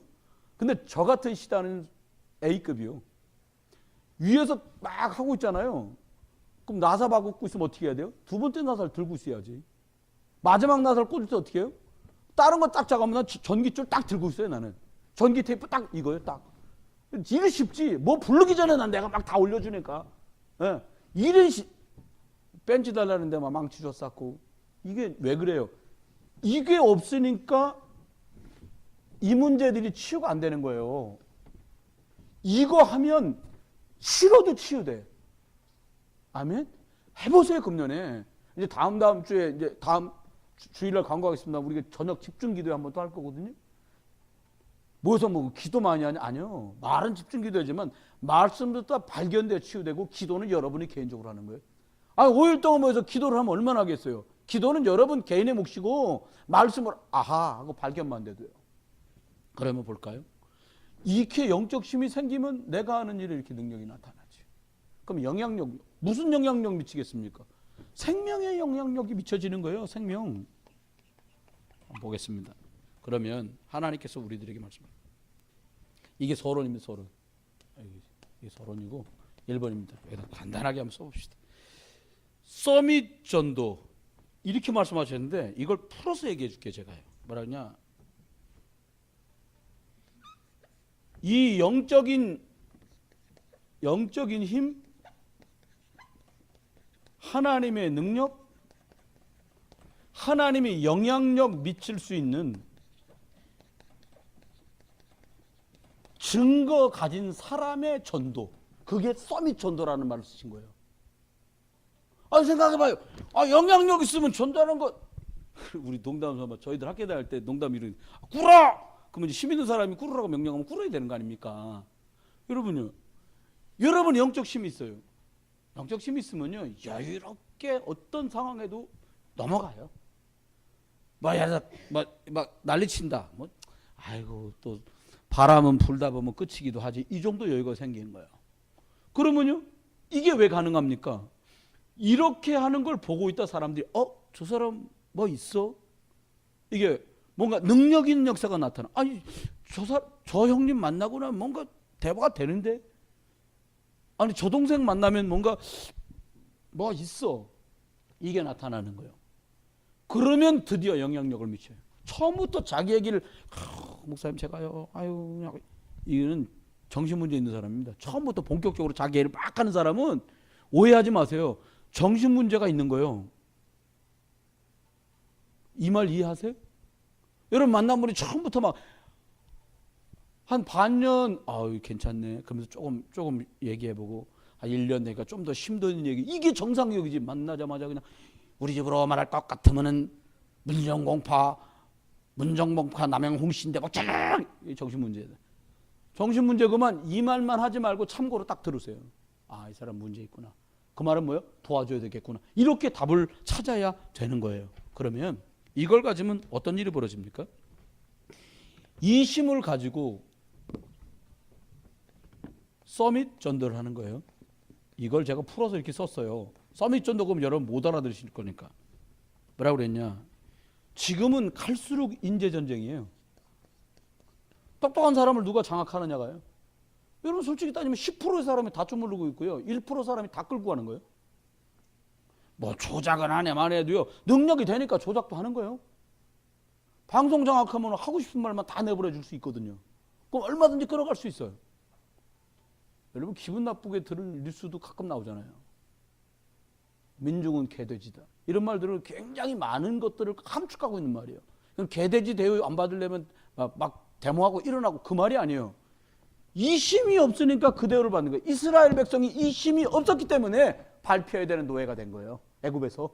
근데 저 같은 시단은 A급이요. 위에서 막 하고 있잖아요. 그럼 나사 박고 있으면 어떻게 해야 돼요? 두 번째 나사를 들고 있어야지. 마지막 나사를 꽂을 때 어떻게 해요? 다른 거 딱 작으면 전기줄 딱 들고 있어요. 나는 전기 테이프 딱 이거요. 딱 일이 쉽지. 뭐 부르기 전에 난 내가 막 다 올려주니까. 예. 일은 벤치 달라는데 막 망치 줬었고. 이게 왜 그래요? 이게 없으니까 이 문제들이 치유가 안 되는 거예요. 이거 하면 싫어도 치유돼. 아멘? 해보세요, 금년에. 이제 다음 주에, 이제 다음 주일날 광고하겠습니다. 우리가 저녁 집중 기도회 한번 또 할 거거든요. 모여서 뭐 기도 많이 하냐? 아니요. 말은 집중 기도하지만 말씀도 또 발견되어 치유되고 기도는 여러분이 개인적으로 하는 거예요. 5일 동안 모여서 기도를 하면 얼마나 하겠어요? 기도는 여러분 개인의 몫이고 말씀을 아하 하고 발견만 돼도요. 그러면 볼까요? 이렇게 영적 힘이 생기면 내가 하는 일에 이렇게 능력이 나타나지. 그럼 영향력, 무슨 영향력 미치겠습니까? 생명의 영향력이 미쳐지는 거예요. 생명. 보겠습니다. 그러면 하나님께서 우리들에게 말씀합니다. 이게 서론입니다. 서론. 이게 서론이고 1번입니다. 여기다 간단하게 한번 써봅시다. 서밋 전도 이렇게 말씀하셨는데 이걸 풀어서 얘기해 줄게요. 제가요. 뭐라 그러냐. 이 영적인 힘, 하나님의 능력, 하나님의 영향력 미칠 수 있는 증거 가진 사람의 전도, 그게 서밋 전도라는 말을 쓰신 거예요. 생각해봐요. 영향력 있으면 전도하는 것. 우리 농담삼아 저희들 학교 다닐 때 농담 이런 꿇어! 그러면 힘 있는 사람이 꿇으라고 명령하면 꿇어야 되는 거 아닙니까? 여러분요, 여러분 영적 힘이 있어요. 영적 힘이 있으면요, 여유롭게 어떤 상황에도 넘어가요. 막 난리친다. 아이고, 또 바람은 불다 보면 끝이기도 하지. 이 정도 여유가 생기는 거예요. 그러면요, 이게 왜 가능합니까? 이렇게 하는 걸 보고 있다 사람들이, 저 사람 뭐 있어? 이게 뭔가 능력 있는 역사가 나타나. 아니, 저 형님 만나고 나면 뭔가 대화가 되는데? 아니, 저 동생 만나면 뭔가 뭐 있어. 이게 나타나는 거예요. 그러면 드디어 영향력을 미쳐요. 처음부터 자기 얘기를, 목사님 제가요, 이거는 정신문제 있는 사람입니다. 처음부터 본격적으로 자기 얘기를 막 하는 사람은 오해하지 마세요. 정신문제가 있는 거예요. 이 말 이해하세요? 여러분 만난 분이 처음부터 막 한 반년 괜찮네. 그러면서 조금 얘기해보고 1년 되니까 좀 더 힘든 얘기. 이게 정상적이지. 만나자마자 그냥 우리 집으로 말할 것 같으면은 문정공파 남양홍씨인데 뭐 정신문제다. 정신문제 그만 이 말만 하지 말고 참고로 딱 들으세요. 이 사람 문제 있구나. 그 말은 뭐예요? 도와줘야 되겠구나. 이렇게 답을 찾아야 되는 거예요. 그러면 이걸 가지면 어떤 일이 벌어집니까? 이 힘을 가지고 서밋 전도를 하는 거예요. 이걸 제가 풀어서 이렇게 썼어요. 서밋 전도 그러면 여러분 못 알아들으실 거니까. 뭐라고 그랬냐? 지금은 갈수록 인재 전쟁이에요. 똑똑한 사람을 누가 장악하느냐가요. 여러분 솔직히 따지면 10%의 사람이 다 쪼물르고 있고요. 1% 사람이 다 끌고 가는 거예요. 뭐 조작은 안 해만 해도요. 능력이 되니까 조작도 하는 거예요. 방송 장악하면 하고 싶은 말만 다 내버려 줄 수 있거든요. 그럼 얼마든지 끌어갈 수 있어요. 여러분 기분 나쁘게 들을 뉴스도 가끔 나오잖아요. 민중은 개돼지다. 이런 말들을 굉장히 많은 것들을 함축하고 있는 말이에요. 그럼 개돼지 대우 안 받으려면 막 데모하고 일어나고 그 말이 아니에요. 이심이 없으니까 그 대우를 받는 거예요. 이스라엘 백성이 이심이 없었기 때문에 밟혀야 되는 노예가 된 거예요. 애굽에서.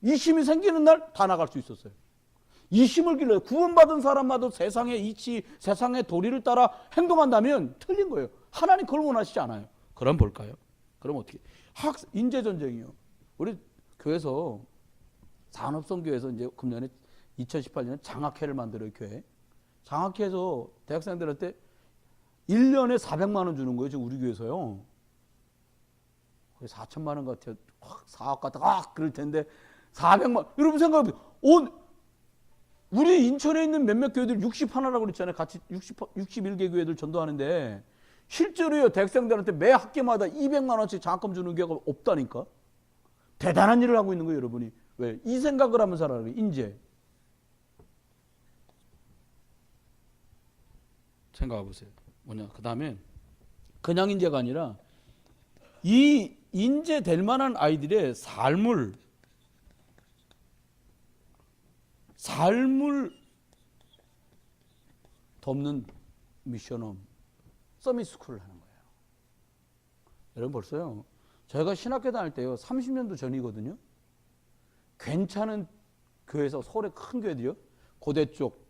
이심이 생기는 날 다 나갈 수 있었어요. 이심을 길러요. 구원받은 사람마다 세상의 이치, 세상의 도리를 따라 행동한다면 틀린 거예요. 하나님 그걸 원하시지 않아요. 그럼 볼까요? 그럼 어떻게? 인재전쟁이요. 우리 교회에서 산업선교에서 이제 금년에 2018년에 장학회를 만들어요. 교회. 장학회에서 대학생들한테 1년에 400만 원 주는 거예요. 지금 우리 교회에서요. 4천만 원 같아요. 사업 같다가 그럴 텐데 400만. 여러분 생각해보세요. 우리 인천에 있는 몇몇 교회들 61라고 그랬잖아요. 같이 61개 교회들 전도하는데 실제로요. 대학생들한테 매 학기마다 200만 원씩 장학금 주는 교회가 없다니까. 대단한 일을 하고 있는 거예요. 여러분이. 왜? 이 생각을 하면 살아요. 인재. 생각해 보세요. 뭐냐? 그 다음에 그냥 인재가 아니라 이 인재 될 만한 아이들의 삶을 돕는 미션홈 서밋스쿨을 하는 거예요. 여러분 벌써요. 저희가 신학교 다닐 때요. 30년도 전이거든요. 괜찮은 교회에서 서울의 큰 교회들이요. 고대 쪽,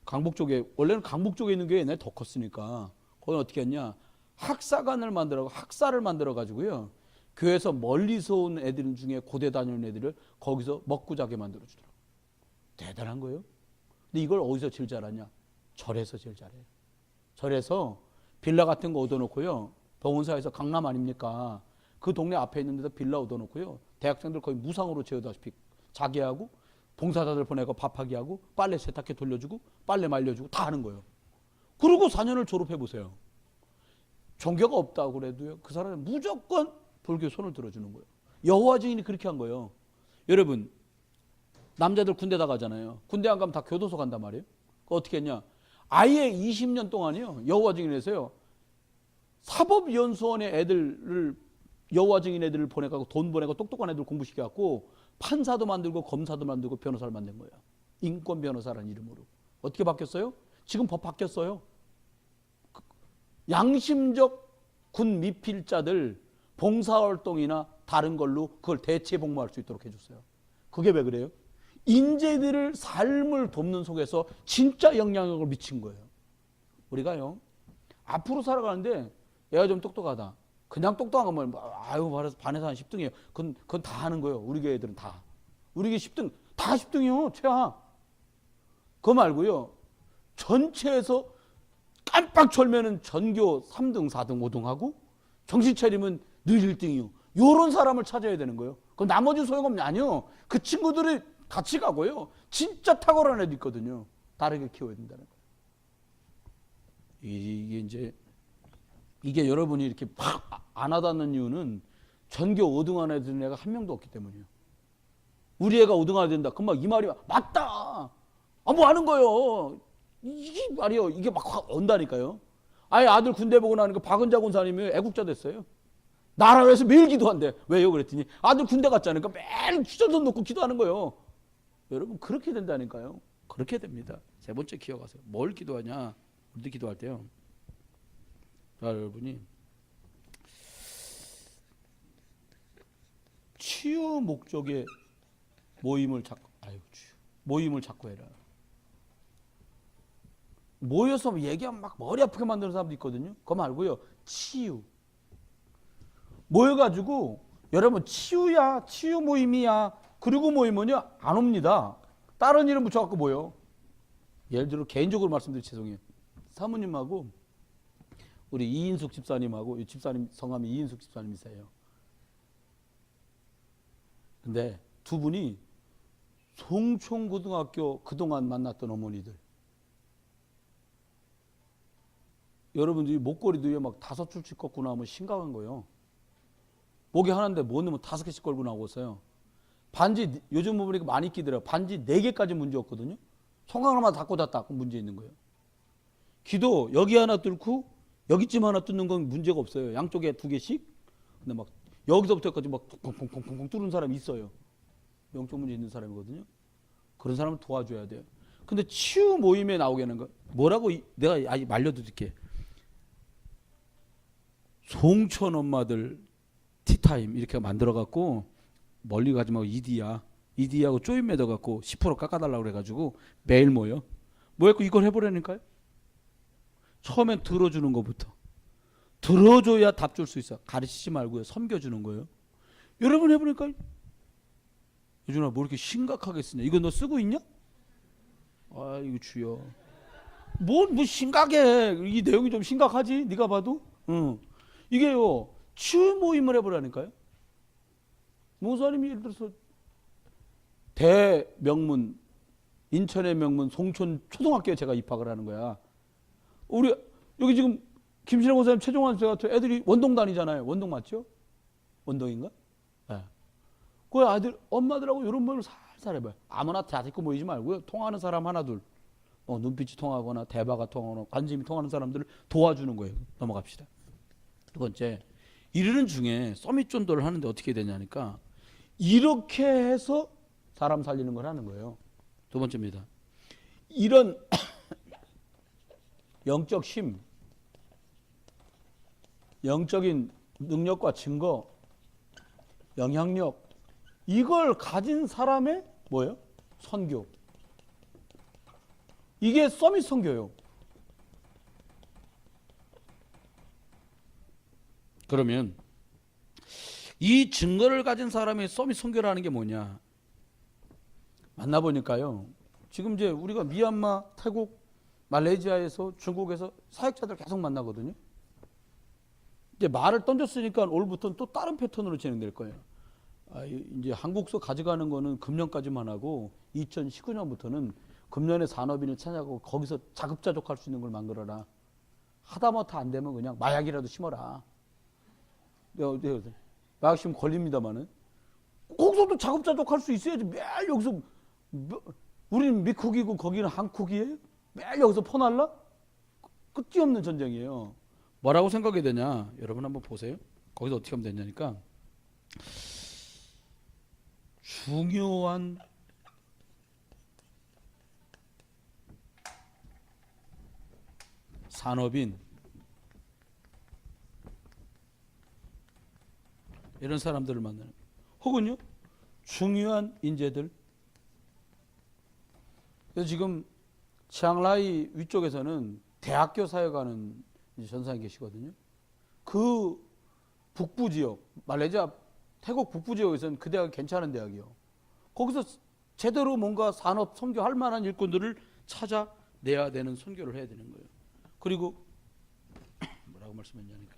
강북 쪽에 원래는 강북 쪽에 있는 교회 옛날에 더 컸으니까 거기는 어떻게 했냐? 학사관을 만들어 학사를 만들어 가지고요. 교회에서 멀리서 온 애들 중에 고대 다니는 애들을 거기서 먹고 자게 만들어 주더라고. 대단한 거예요. 근데 이걸 어디서 제일 잘하냐? 절에서 제일 잘해요. 절에서 빌라 같은 거 얻어놓고요. 병원사에서 강남 아닙니까? 그 동네 앞에 있는 데다 빌라 얻어놓고요. 대학생들 거의 무상으로 재우다시피 자기 하고 봉사자들 보내고 밥하기 하고 빨래 세탁기 돌려주고 빨래 말려주고 다 하는 거예요. 그리고 4년을 졸업해보세요. 종교가 없다고 그래도요. 그 사람은 무조건 불교에 손을 들어주는 거예요. 여호와 증인이 그렇게 한 거예요. 여러분 남자들 군대 다 가잖아요. 군대 안 가면 다 교도소 간단 말이에요. 그거 어떻게 했냐? 아예 20년 동안이요. 여호와 증인에서요. 사법연수원에 애들을 여호와 증인 애들을 보내가고 돈 보내고 똑똑한 애들 공부시켜갖고 판사도 만들고 검사도 만들고 변호사를 만든 거예요. 인권 변호사라는 이름으로. 어떻게 바뀌었어요? 지금 법 바뀌었어요. 양심적 군 미필자들 봉사활동이나 다른 걸로 그걸 대체 복무할 수 있도록 해줬어요. 그게 왜 그래요? 인재들을 삶을 돕는 속에서 진짜 영향력을 미친 거예요. 우리가요. 앞으로 살아가는데 얘가 좀 똑똑하다. 그냥 똑똑한 거면 아유 반에서 한 10등이에요. 그건 다 하는 거예요. 우리 교회 애들은 다. 우리 교회 10등 다 10등이요. 최하. 그거 말고요. 전체에서 깜빡 졸면은 전교 3등, 4등, 5등 하고 정신 차리면 늘 1등이요. 요런 사람을 찾아야 되는 거예요. 그 나머지 소용없는 아니요. 그 친구들이 같이 가고요. 진짜 탁월한 애도 있거든요. 다르게 키워야 된다는 거예요. 이게 여러분이 이렇게 막 안 와닿는 이유는 전교 5등 하는 애들 애가 한 명도 없기 때문이에요. 우리 애가 5등 하야 된다. 그럼 막 이 말이 맞다. 뭐 하는 거예요. 이게 말이요. 이게 막 확 온다니까요. 아예 아들 군대 보고 나니까 박은자 군사님이 애국자 됐어요. 나라에서 매일 기도한대. 왜요? 그랬더니 아들 군대 갔잖아요. 그러니까 매일 주전선 놓고 기도하는 거예요. 여러분 그렇게 된다니까요. 그렇게 됩니다. 세 번째 기억하세요. 뭘 기도하냐? 우리도 기도할 때요. 자, 여러분이 치유 목적의 모임을 찾고 해라. 모여서 얘기하면 막 머리 아프게 만드는 사람도 있거든요. 그거 말고요. 치유. 모여가지고 여러분 치유야, 치유 모임이야. 그리고 모이면요 안 옵니다. 다른 이름 붙여갖고 모여. 예를 들어 개인적으로 말씀드리면 죄송해요. 사모님하고 우리 이인숙 집사님하고 이 집사님 성함이 이인숙 집사님이세요. 근데 두 분이 송촌고등학교 그동안 만났던 어머니들. 여러분들이 목걸이도 막 5줄씩 꺾고 나오면 심각한 거예요. 목에 하나인데 못 넣으면 5개씩 걸고 나오고서요. 반지 요즘 보니까 많이 끼더라고요. 반지 4개까지 문제 없거든요. 손가락 하나 닫고 닫다 문제 있는 거예요. 기도 여기 하나 뚫고 여기쯤 하나 뚫는 건 문제가 없어요. 양쪽에 2개씩. 근데 막 여기서부터까지 막 콩콩콩콩 뚫는 사람이 있어요. 영적 문제 있는 사람이거든요. 그런 사람을 도와줘야 돼요. 근데 치유 모임에 나오게 하는 거 뭐라고 내가 아직 말려드릴게. 송천 엄마들 티타임 이렇게 만들어갖고 멀리 가지 말고 이디하고 조인 맺어갖고 10% 깎아달라고 그래가지고 매일 모였고 이걸 해보라니까요. 처음엔 들어주는 것부터. 들어줘야 답 줄 수 있어. 가르치지 말고요. 섬겨주는 거예요. 여러분 해보니까 유준아 뭐 이렇게 심각하게 쓰냐. 이거 너 쓰고 있냐? 아 이거 주여. 뭐 심각해. 이 내용이 좀 심각하지? 네가 봐도. 이게요. 치유 모임을 해보라니까요. 목사님이 예를 들어서 대명문 인천의 명문 송촌 초등학교에 제가 입학을 하는 거야. 우리 여기 지금 김신혜 목사님, 최종환 씨 같은 애들이 원동 다니잖아요. 원동 맞죠? 원동인가? 네. 그 아들 엄마들하고 이런 모임을 살살 해봐요. 아무나 다 데리고 모이지 말고요. 통하는 사람 하나 둘. 눈빛이 통하거나 대화가 통하거나 관심이 통하는 사람들을 도와주는 거예요. 넘어갑시다. 두 번째, 이러는 중에 서밋 전도를 하는데 어떻게 되냐니까 이렇게 해서 사람 살리는 걸 하는 거예요. 두 번째입니다. 이런 영적 힘, 영적인 능력과 증거, 영향력 이걸 가진 사람의 뭐예요? 선교. 이게 서밋 선교예요. 그러면 이 증거를 가진 사람의 서밋 선교라는 게 뭐냐? 만나보니까요. 지금 이제 우리가 미얀마, 태국, 말레이시아에서 중국에서 사역자들 계속 만나거든요. 이제 말을 던졌으니까 올부터는 또 다른 패턴으로 진행될 거예요. 이제 한국서 가져가는 거는 금년까지만 하고 2019년부터는 금년의 산업인을 찾아가고 거기서 자급자족할 수 있는 걸 만들어라. 하다못해 안 되면 그냥 마약이라도 심어라. 마약 심으면 걸립니다만은 거기서도 자급자족할 수 있어야지. 매일 여기서 우리는 미쿡이고 거기는 한쿡이에요. 매일 여기서 퍼날라? 끝이 없는 전쟁이에요. 뭐라고 생각이 되냐? 여러분 한번 보세요. 거기서 어떻게 하면 되냐니까 중요한 산업인 이런 사람들을 만나는 거예요. 혹은요 중요한 인재들. 그래서 지금 치앙라이 위쪽에서는 대학교 사역하는 전사님 계시거든요. 그 북부 지역, 말레이시아 태국 북부 지역에서는 그 대학이 괜찮은 대학이요. 거기서 제대로 뭔가 산업 선교할 만한 일꾼들을 찾아내야 되는 선교를 해야 되는 거예요. 그리고 뭐라고 말씀했냐니까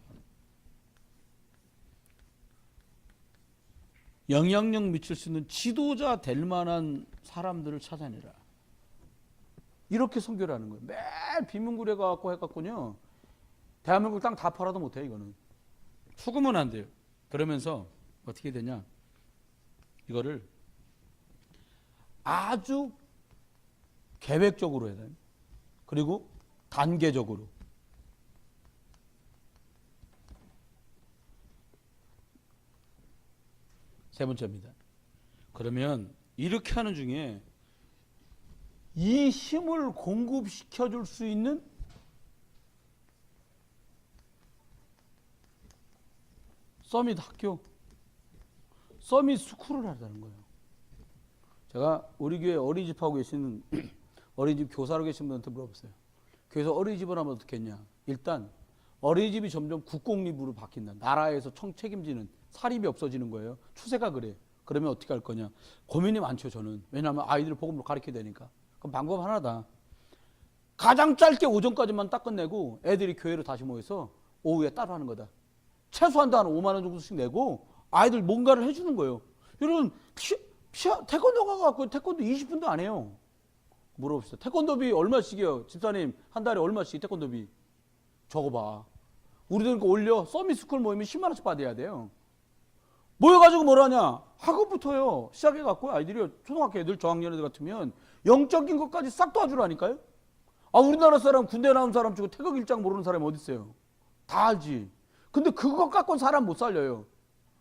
영향력 미칠 수 있는 지도자 될 만한 사람들을 찾아내라. 이렇게 선교를 하는 거예요. 매일 비문구례 가갖고 해갖고요. 대한민국 땅 다 팔아도 못해 이거는. 수금은 안 돼요. 그러면서 어떻게 되냐. 이거를 아주 계획적으로 해야 돼요. 그리고 단계적으로. 세 번째입니다. 그러면 이렇게 하는 중에 이 힘을 공급시켜 줄 수 있는 서밋 학교, 서밋 스쿨을 하자는 거예요. 제가 우리 교회 어린이집 하고 계시는 어린이집 교사로 계신 분한테 물어봤어요. 교회에서 어린이집을 하면 어떻겠냐. 일단 어린이집이 점점 국공립으로 바뀐다. 나라에서 책임지는 사립이 없어지는 거예요. 추세가 그래. 그러면 어떻게 할 거냐. 고민이 많죠 저는. 왜냐하면 아이들을 복음으로 가르쳐야 되니까. 그럼 방법 하나다. 가장 짧게 오전까지만 딱 끝내고 애들이 교회로 다시 모여서 오후에 따로 하는 거다. 최소한도 한 5만 원 정도씩 내고 아이들 뭔가를 해주는 거예요. 여러분 태권도 가갖고 태권도 20분도 안 해요. 물어봅시다. 태권도비 얼마씩이요? 집사님 한 달에 얼마씩 태권도비? 적어봐. 우리들 거 올려. 서밋스쿨 모이면 10만 원씩 받아야 돼요. 모여가지고 뭘 하냐? 학업부터요. 시작해갖고 아이들이 초등학교 애들 저학년 애들 같으면 영적인 것까지 싹 도와주라니까요. 우리나라 사람 군대 나온 사람 치고 태극 일장 모르는 사람이 어디 있어요? 다 알지. 근데 그것 갖고는 사람 못 살려요.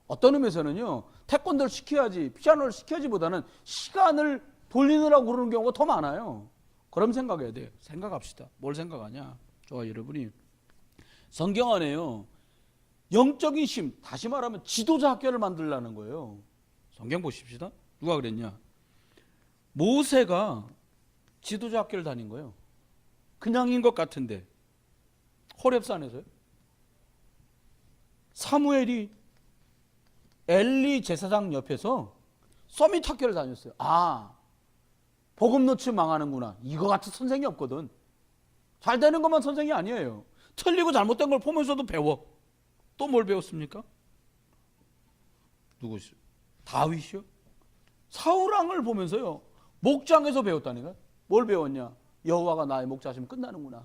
어떤 의미에서는요. 태권도를 시켜야지 피아노를 시켜야지 보다는 시간을 돌리느라고 그러는 경우가 더 많아요. 그럼 생각해야 돼요. 생각합시다. 뭘 생각하냐? 저와 여러분이 성경 안에요. 영적인 심, 다시 말하면 지도자 학교를 만들라는 거예요. 성경 보십시다. 누가 그랬냐? 모세가 지도자 학교를 다닌 거예요. 그냥인 것 같은데 호렙산에서요. 사무엘이 엘리 제사장 옆에서 서밋 학교를 다녔어요. 아, 복음 놓치 망하는구나. 이거 같은 선생이 없거든. 잘 되는 것만 선생이 아니에요. 틀리고 잘못된 걸 보면서도 배워. 또 뭘 배웠습니까? 누구시죠? 다윗이요? 사울왕을 보면서요. 목장에서 배웠다니까. 뭘 배웠냐? 여호와가 나의 목자시면 끝나는구나.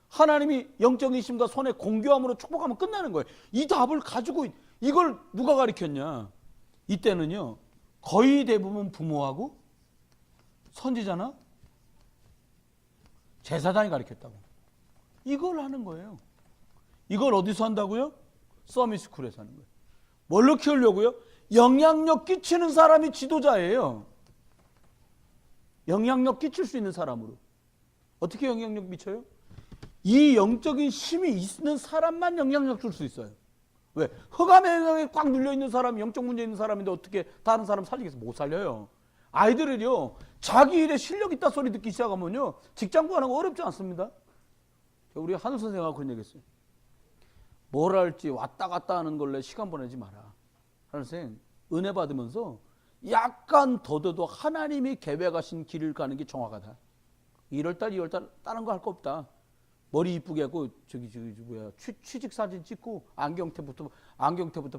하나님이 영적인 힘과 손에 공교함으로 축복하면 끝나는 거예요. 이 답을 가지고 이걸 누가 가르쳤냐? 이때는요. 거의 대부분 부모하고 선지자나 제사장이 가르쳤다고. 이걸 하는 거예요. 이걸 어디서 한다고요? 서밋스쿨에서 하는 거예요. 뭘로 키우려고요? 영향력 끼치는 사람이 지도자예요. 영향력 끼칠 수 있는 사람으로. 어떻게 영향력 미쳐요? 이 영적인 힘이 있는 사람만 영향력 줄 수 있어요. 왜? 흑암의 영향에 꽉 눌려있는 사람이 영적 문제 있는 사람인데 어떻게 다른 사람 살리겠어? 못 살려요. 아이들을요. 자기 일에 실력 있다 소리 듣기 시작하면요. 직장 구하는 거 어렵지 않습니다. 우리 한우 선생님하고 그런 얘기 했어요. 뭘 할지 왔다 갔다 하는 걸로 시간 보내지 마라. 한우 선생님 은혜 받으면서 약간 더뎌도 하나님이 계획하신 길을 가는 게 정확하다. 1월달 2월달 다른 거 할 거 없다. 머리 이쁘게 하고 저기 뭐야 취직 사진 찍고 안경테부터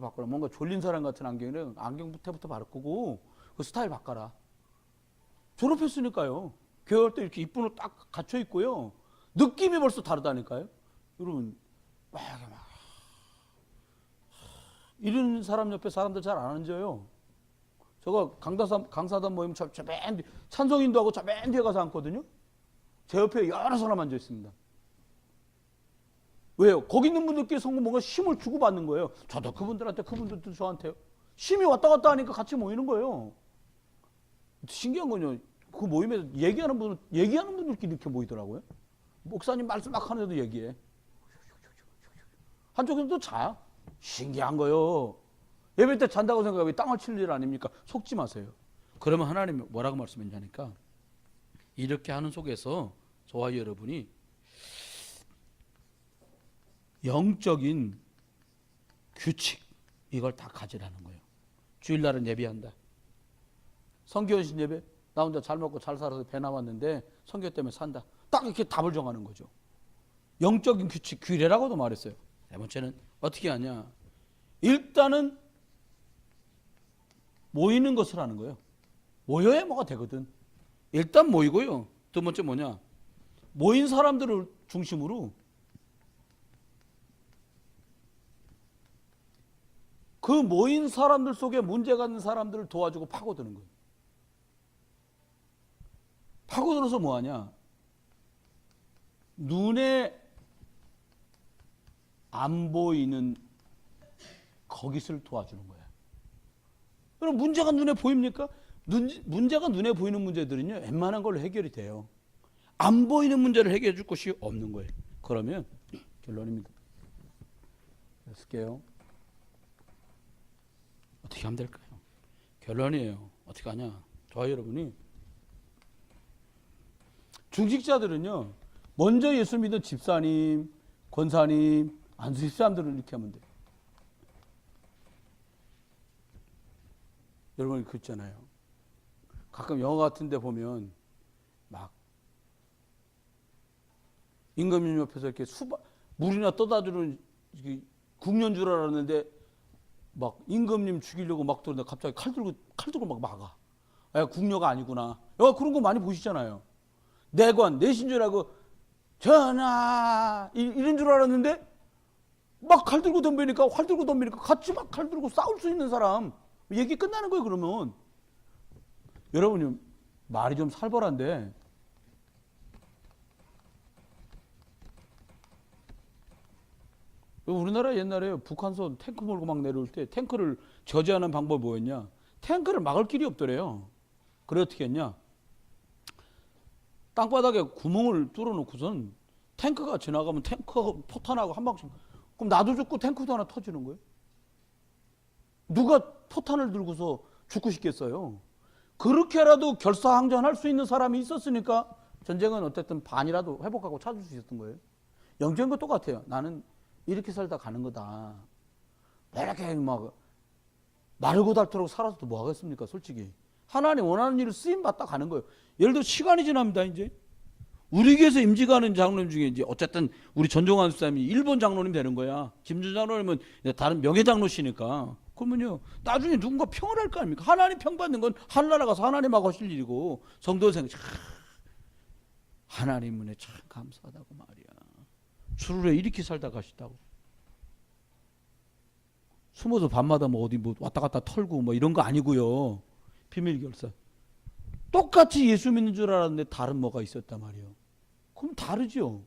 바꿔라. 뭔가 졸린 사람 같은 안경이랑 안경테부터 바꾸고 그 스타일 바꿔라. 졸업했으니까요. 교회 때 이렇게 이쁜 옷 딱 갖춰 있고요. 느낌이 벌써 다르다니까요. 여러분 막 이런 사람 옆에 사람들 잘 안 앉아요. 제가 강사단 모임 저 맨 뒤 찬송인도 하고 저 맨 뒤에 가서 앉거든요. 제 옆에 여러 사람 앉아 있습니다. 왜요? 거기 있는 분들끼리 성공 뭔가 힘을 주고받는 거예요. 저도 그분들한테, 그분들도 저한테요. 힘이 왔다 갔다 하니까 같이 모이는 거예요. 신기한 건요. 그 모임에서 얘기하는 분들끼리 이렇게 모이더라고요. 목사님 말씀 막 하는데도 얘기해. 한쪽에서 또 자. 신기한 거요. 예배 때 잔다고 생각하고 땅을 칠 일 아닙니까? 속지 마세요. 그러면 하나님이 뭐라고 말씀했냐니까. 이렇게 하는 속에서 저와 여러분이 영적인 규칙 이걸 다 가지라는 거예요. 주일날은 예배한다. 성교연신 예배 나 혼자 잘 먹고 잘 살아서 배 나왔는데 성교 때문에 산다. 딱 이렇게 답을 정하는 거죠. 영적인 규칙 규례라고도 말했어요. 네 번째는 어떻게 하냐. 일단은 모이는 것을 하는 거예요. 모여야 뭐가 되거든. 일단 모이고요. 두 번째 뭐냐. 모인 사람들을 중심으로 그 모인 사람들 속에 문제가 있는 사람들을 도와주고 파고드는 거예요. 파고들어서 뭐하냐. 눈에 안 보이는 거기를 도와주는 거야. 그럼 문제가 눈에 보입니까? 문제가 눈에 보이는 문제들은요. 웬만한 걸로 해결이 돼요. 안 보이는 문제를 해결해 줄 것이 없는 거예요. 그러면 결론입니다. 쓸게요. 어떻게 하면 될까요? 결론이에요. 어떻게 하냐. 저와 여러분이 중직자들은요. 먼저 예수 믿은 집사님, 권사님, 안수 집사님들은 이렇게 하면 돼요. 여러분 그렇잖아요. 가끔 영화 같은 데 보면 막 임금님 옆에서 이렇게 물이나 떠다 주는 국련 줄 알았는데 막 임금님 죽이려고 막 들어오는데 갑자기 칼 들고 막 막아. 야, 국녀가 아니구나. 야, 그런 거 많이 보시잖아요. 내관, 내신 줄 알고 전하 이런 줄 알았는데 막 칼 들고 덤비니까 활 들고 덤비니까 같이 막 칼 들고 싸울 수 있는 사람 얘기 끝나는 거예요. 그러면 여러분이 말이 좀 살벌한데 우리나라 옛날에 북한선 탱크 몰고 막 내려올 때 탱크를 저지하는 방법이 뭐였냐. 탱크를 막을 길이 없더래요. 그래 어떻게 했냐. 땅바닥에 구멍을 뚫어놓고선 탱크가 지나가면 탱크 포탄하고 한 방씩, 그럼 나도 죽고 탱크도 하나 터지는 거예요. 누가 포탄을 들고서 죽고 싶겠어요. 그렇게라도 결사항전할 수 있는 사람이 있었으니까 전쟁은 어쨌든 반이라도 회복하고 찾을 수 있었던 거예요. 영적인 거 똑같아요. 나는 이렇게 살다 가는 거다. 이렇게 막 말고 닳도록 살아서도 뭐 하겠습니까? 솔직히 하나님 원하는 일을 쓰임 받다 가는 거예요. 예를 들어 시간이 지납니다. 이제 우리 교회에서 임직하는 장로님 중에 이제 어쨌든 우리 전종환 수사님이 일본 장로님 되는 거야. 김준 장로님은 다른 명예 장로시니까. 그러면요 나중에 누군가 평을 할 거 아닙니까? 하나님 평 받는 건 하늘나라 가서 하나님하고 하실 일이고, 성도 생각 하나님 은혜 참 감사하다고 말이야. 수루에 이렇게 살다 가시다고. 숨어서 밤마다 뭐 어디 뭐 왔다 갔다 털고 뭐 이런 거 아니고요. 비밀 결사. 똑같이 예수 믿는 줄 알았는데 다른 뭐가 있었단 말이에요. 그럼 다르죠.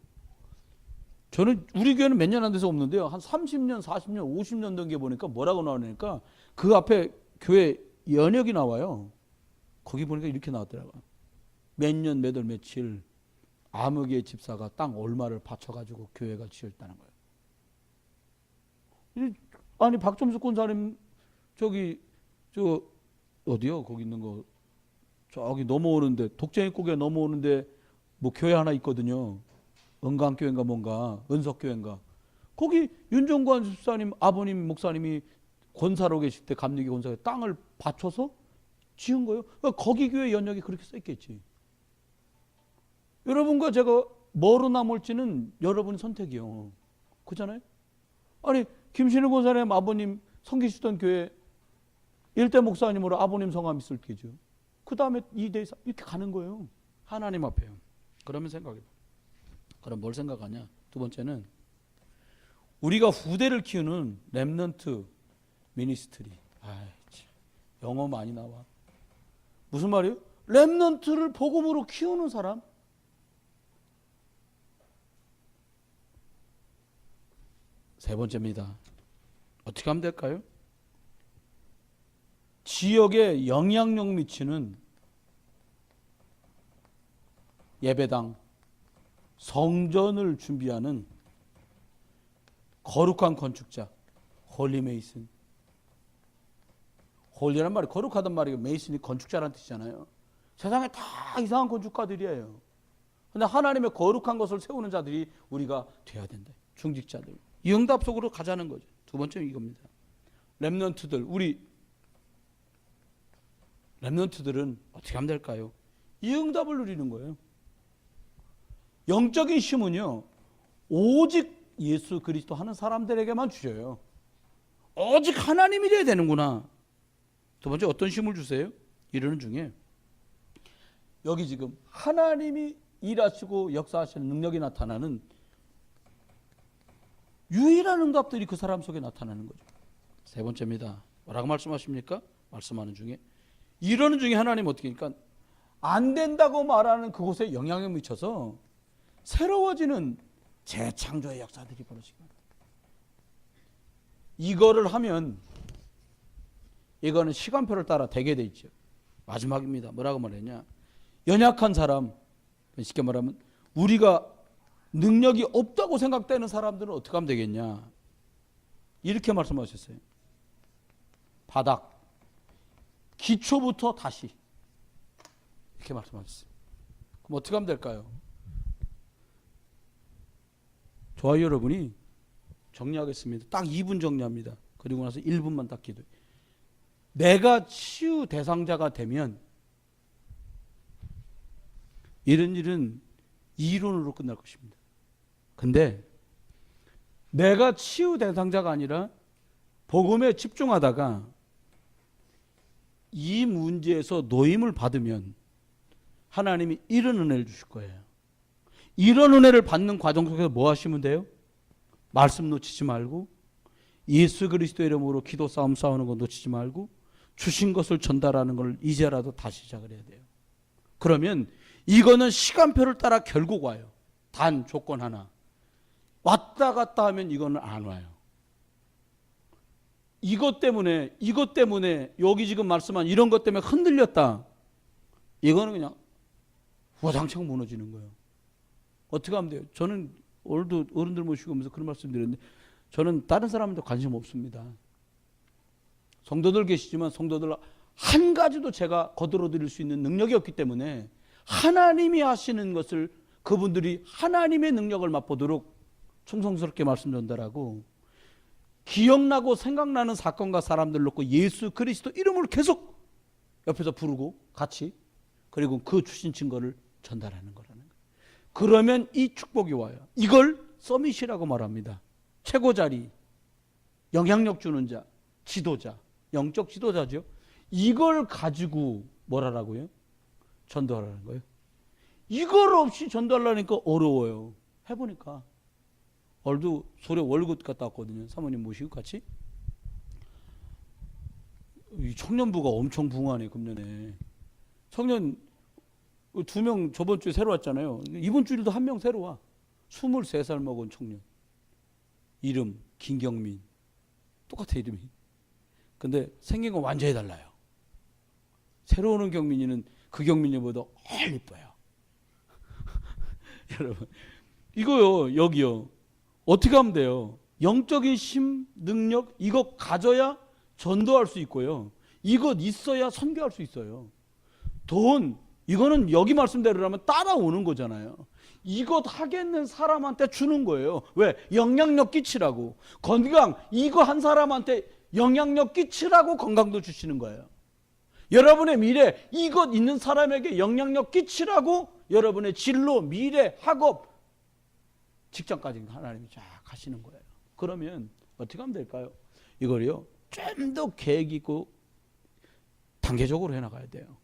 저는 우리 교회는 몇 년 안 돼서 없는데요. 한 30년, 40년, 50년 된 게 보니까 뭐라고 나오니까 그 앞에 교회 연역이 나와요. 거기 보니까 이렇게 나왔더라고요. 몇 년, 몇 월, 며칠 아무개 집사가 땅 얼마를 바쳐가지고 교회가 지었다는 거예요. 아니 박점수 권사님 저기 저 어디요? 거기 있는 거 저기 넘어오는데 독재입국에 넘어오는데 뭐 교회 하나 있거든요. 은강교회인가 뭔가 은석교회인가. 거기 윤종관 집사님 아버님 목사님이 권사로 계실 때 감리교 권사가 땅을 바쳐서 지은 거예요. 그러니까 거기 교회 연역이 그렇게 써 있겠지. 여러분과 제가 뭐로 남을지는 여러분의 선택이요. 그렇잖아요? 아니 김신우 권사님 아버님 섬기시던 교회 일대 목사님으로 아버님 성함 있을 테죠. 그 다음에 2대 3 이렇게 가는 거예요. 하나님 앞에요. 그러면 생각해봐. 그럼 뭘 생각하냐? 두 번째는 우리가 후대를 키우는 렘넌트 미니스트리. 영어 많이 나와. 무슨 말이에요? 렘넌트를 복음으로 키우는 사람. 세 번째입니다. 어떻게 하면 될까요? 지역에 영향력 미치는 예배당, 성전을 준비하는 거룩한 건축자, 홀리 메이슨. 홀리란 말이 거룩하단 말이에요. 메이슨이 건축자라는 뜻이잖아요. 세상에 다 이상한 건축가들이에요. 그런데 하나님의 거룩한 것을 세우는 자들이 우리가 돼야 된다. 중직자들. 이 응답 속으로 가자는 거죠. 두 번째는 이겁니다. 렘넌트들, 우리 렘넌트들은 어떻게 하면 될까요? 이 응답을 누리는 거예요. 영적인 힘은요, 오직 예수 그리스도 하는 사람들에게만 주셔요. 오직 하나님이 돼야 되는구나. 두 번째 어떤 힘을 주세요? 이러는 중에 여기 지금 하나님이 일하시고 역사하시는 능력이 나타나는 유일한 응답들이 그 사람 속에 나타나는 거죠. 세 번째입니다. 뭐라고 말씀하십니까? 말씀하는 중에 이러는 중에 하나님 어떻게 하니까 안 된다고 말하는 그곳에 영향을 미쳐서 새로워지는 재창조의 역사들이 벌어지고, 이거를 하면 이거는 시간표를 따라 되게 돼 있죠. 마지막입니다. 뭐라고 말했냐? 연약한 사람, 쉽게 말하면 우리가 능력이 없다고 생각되는 사람들은 어떻게 하면 되겠냐? 이렇게 말씀하셨어요. 바닥, 기초부터 다시 이렇게 말씀하셨어요. 그럼 어떻게 하면 될까요? 좋아요, 여러분이 정리하겠습니다. 딱 2분 정리합니다. 그리고 나서 1분만 딱 기도해요. 내가 치유 대상자가 되면 이런 일은 이론으로 끝날 것입니다. 근데 내가 치유 대상자가 아니라 복음에 집중하다가 이 문제에서 노임을 받으면 하나님이 이런 은혜를 주실 거예요. 이런 은혜를 받는 과정 속에서 뭐 하시면 돼요? 말씀 놓치지 말고, 예수 그리스도의 이름으로 기도 싸움 싸우는 거 놓치지 말고, 주신 것을 전달하는 걸 이제라도 다시 시작을 해야 돼요. 그러면 이거는 시간표를 따라 결국 와요. 단 조건 하나. 왔다 갔다 하면 이거는 안 와요. 이것 때문에 여기 지금 말씀한 이런 것 때문에 흔들렸다. 이거는 그냥 와장창 무너지는 거예요. 어떻게 하면 돼요? 저는 오늘도 어른들 모시고 오면서 그런 말씀 드렸는데 저는 다른 사람한테 관심 없습니다. 성도들 계시지만 성도들 한 가지도 제가 거들어 드릴 수 있는 능력이 없기 때문에 하나님이 하시는 것을 그분들이 하나님의 능력을 맛보도록 충성스럽게 말씀 전달하고 기억나고 생각나는 사건과 사람들 놓고 예수 그리스도 이름을 계속 옆에서 부르고 같이 그리고 그 주신 증거를 전달하는 거라는 거예요. 그러면 이 축복이 와요. 이걸 서밋이라고 말합니다. 최고 자리, 영향력 주는 자, 지도자, 영적 지도자죠. 이걸 가지고 뭘 하라고요? 전도하라는 거예요. 이걸 없이 전도하려니까 어려워요. 해보니까. 오늘도 소래 월급 갔다 왔거든요. 사모님 모시고 같이. 이 청년부가 엄청 붕하네, 금년에. 청년 2명 저번 주에 새로 왔잖아요. 이번 주일도 1명 새로 와. 23살 먹은 청년. 이름 김경민. 똑같아 이름이. 근데 생긴 건 완전히 달라요. 새로 오는 경민이는 그 경민이보다 훨 이뻐요. 여러분 이거요, 여기요. 어떻게 하면 돼요? 영적인 힘, 능력 이거 가져야 전도할 수 있고요. 이것 있어야 선교할 수 있어요. 돈 이거는 여기 말씀대로라면 따라오는 거잖아요. 이것 하겠는 사람한테 주는 거예요. 왜? 영향력 끼치라고. 건강 이거 한 사람한테 영향력 끼치라고 건강도 주시는 거예요. 여러분의 미래 이것 있는 사람에게 영향력 끼치라고 여러분의 진로, 미래, 학업, 직장까지 하나님이 쫙 하시는 거예요. 그러면 어떻게 하면 될까요? 이걸요 좀 더 계획 있고 단계적으로 해나가야 돼요.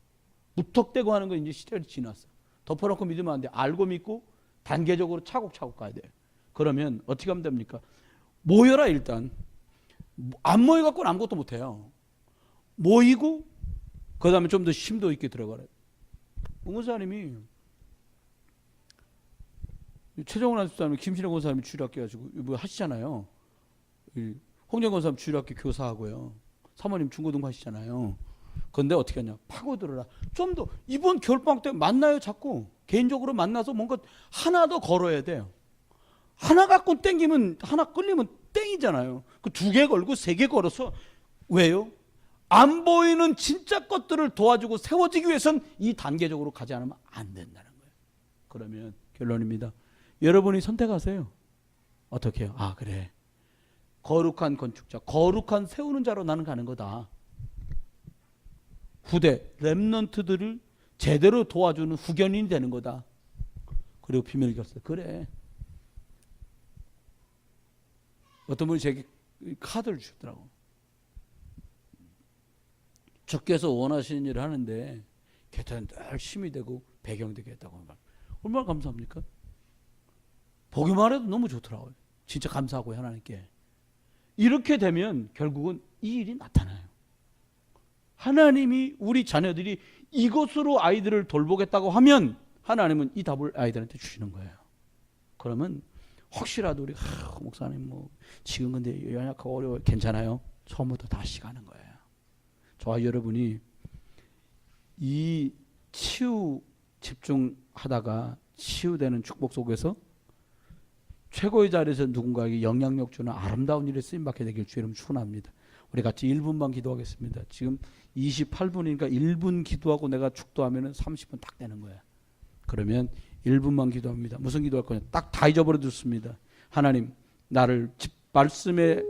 무턱대고 하는 거 이제 시대를 지났어. 덮어놓고 믿으면 안 돼. 알고 믿고 단계적으로 차곡차곡 가야 돼요. 그러면 어떻게 하면 됩니까? 모여라. 일단 안 모여갖고는 아무것도 못해요. 모이고 그 다음에 좀 더 심도 있게 들어가라. 공사님이 최정원 안수사님이 김신혜 권사님이 주일학교 가지고 뭐 하시잖아요. 홍정 권사님 주일학교 교사하고요. 사모님 중고등 하시잖아요. 그런데 어떻게 하냐? 파고들어라. 좀 더 이번 겨울방학 때 만나요. 자꾸 개인적으로 만나서 뭔가 하나 더 걸어야 돼요. 하나 갖고 땡기면 하나 끌리면 땡이잖아요. 그 2개 걸고 3개 걸어서 왜요? 안 보이는 진짜 것들을 도와주고 세워지기 위해서는 이 단계적으로 가지 않으면 안 된다는 거예요. 그러면 결론입니다. 여러분이 선택하세요. 어떻게 해요? 아 그래. 거룩한 건축자, 거룩한 세우는 자로 나는 가는 거다. 후대, 렘넌트들을 제대로 도와주는 후견인이 되는 거다. 그리고 비밀 결사. 그래. 어떤 분이 제게 카드를 주셨더라고. 주께서 원하시는 일을 하는데 곁에는 늘 힘이 되고 배경되게 했다고. 얼마나 감사합니까? 보기만 해도 너무 좋더라고요. 진짜 감사하고요, 하나님께. 이렇게 되면 결국은 이 일이 나타나요. 하나님이 우리 자녀들이 이것으로 아이들을 돌보겠다고 하면 하나님은 이 답을 아이들한테 주시는 거예요. 그러면 혹시라도 우리 목사님 뭐 지금 근데 연약하고 어려워요. 괜찮아요. 처음부터 다시 가는 거예요. 저와 여러분이 이 치유 집중하다가 치유되는 축복 속에서 최고의 자리에서 누군가에게 영향력 주는 아름다운 일에 쓰임받게 되길 주 이름 축원합니다. 우리 같이 1분만 기도하겠습니다. 지금 28분이니까 1분 기도하고 내가 축도하면 30분 딱 되는 거야. 그러면 1분만 기도합니다. 무슨 기도할 거냐? 딱 다 잊어버려 뒀습니다. 하나님 나를 말씀에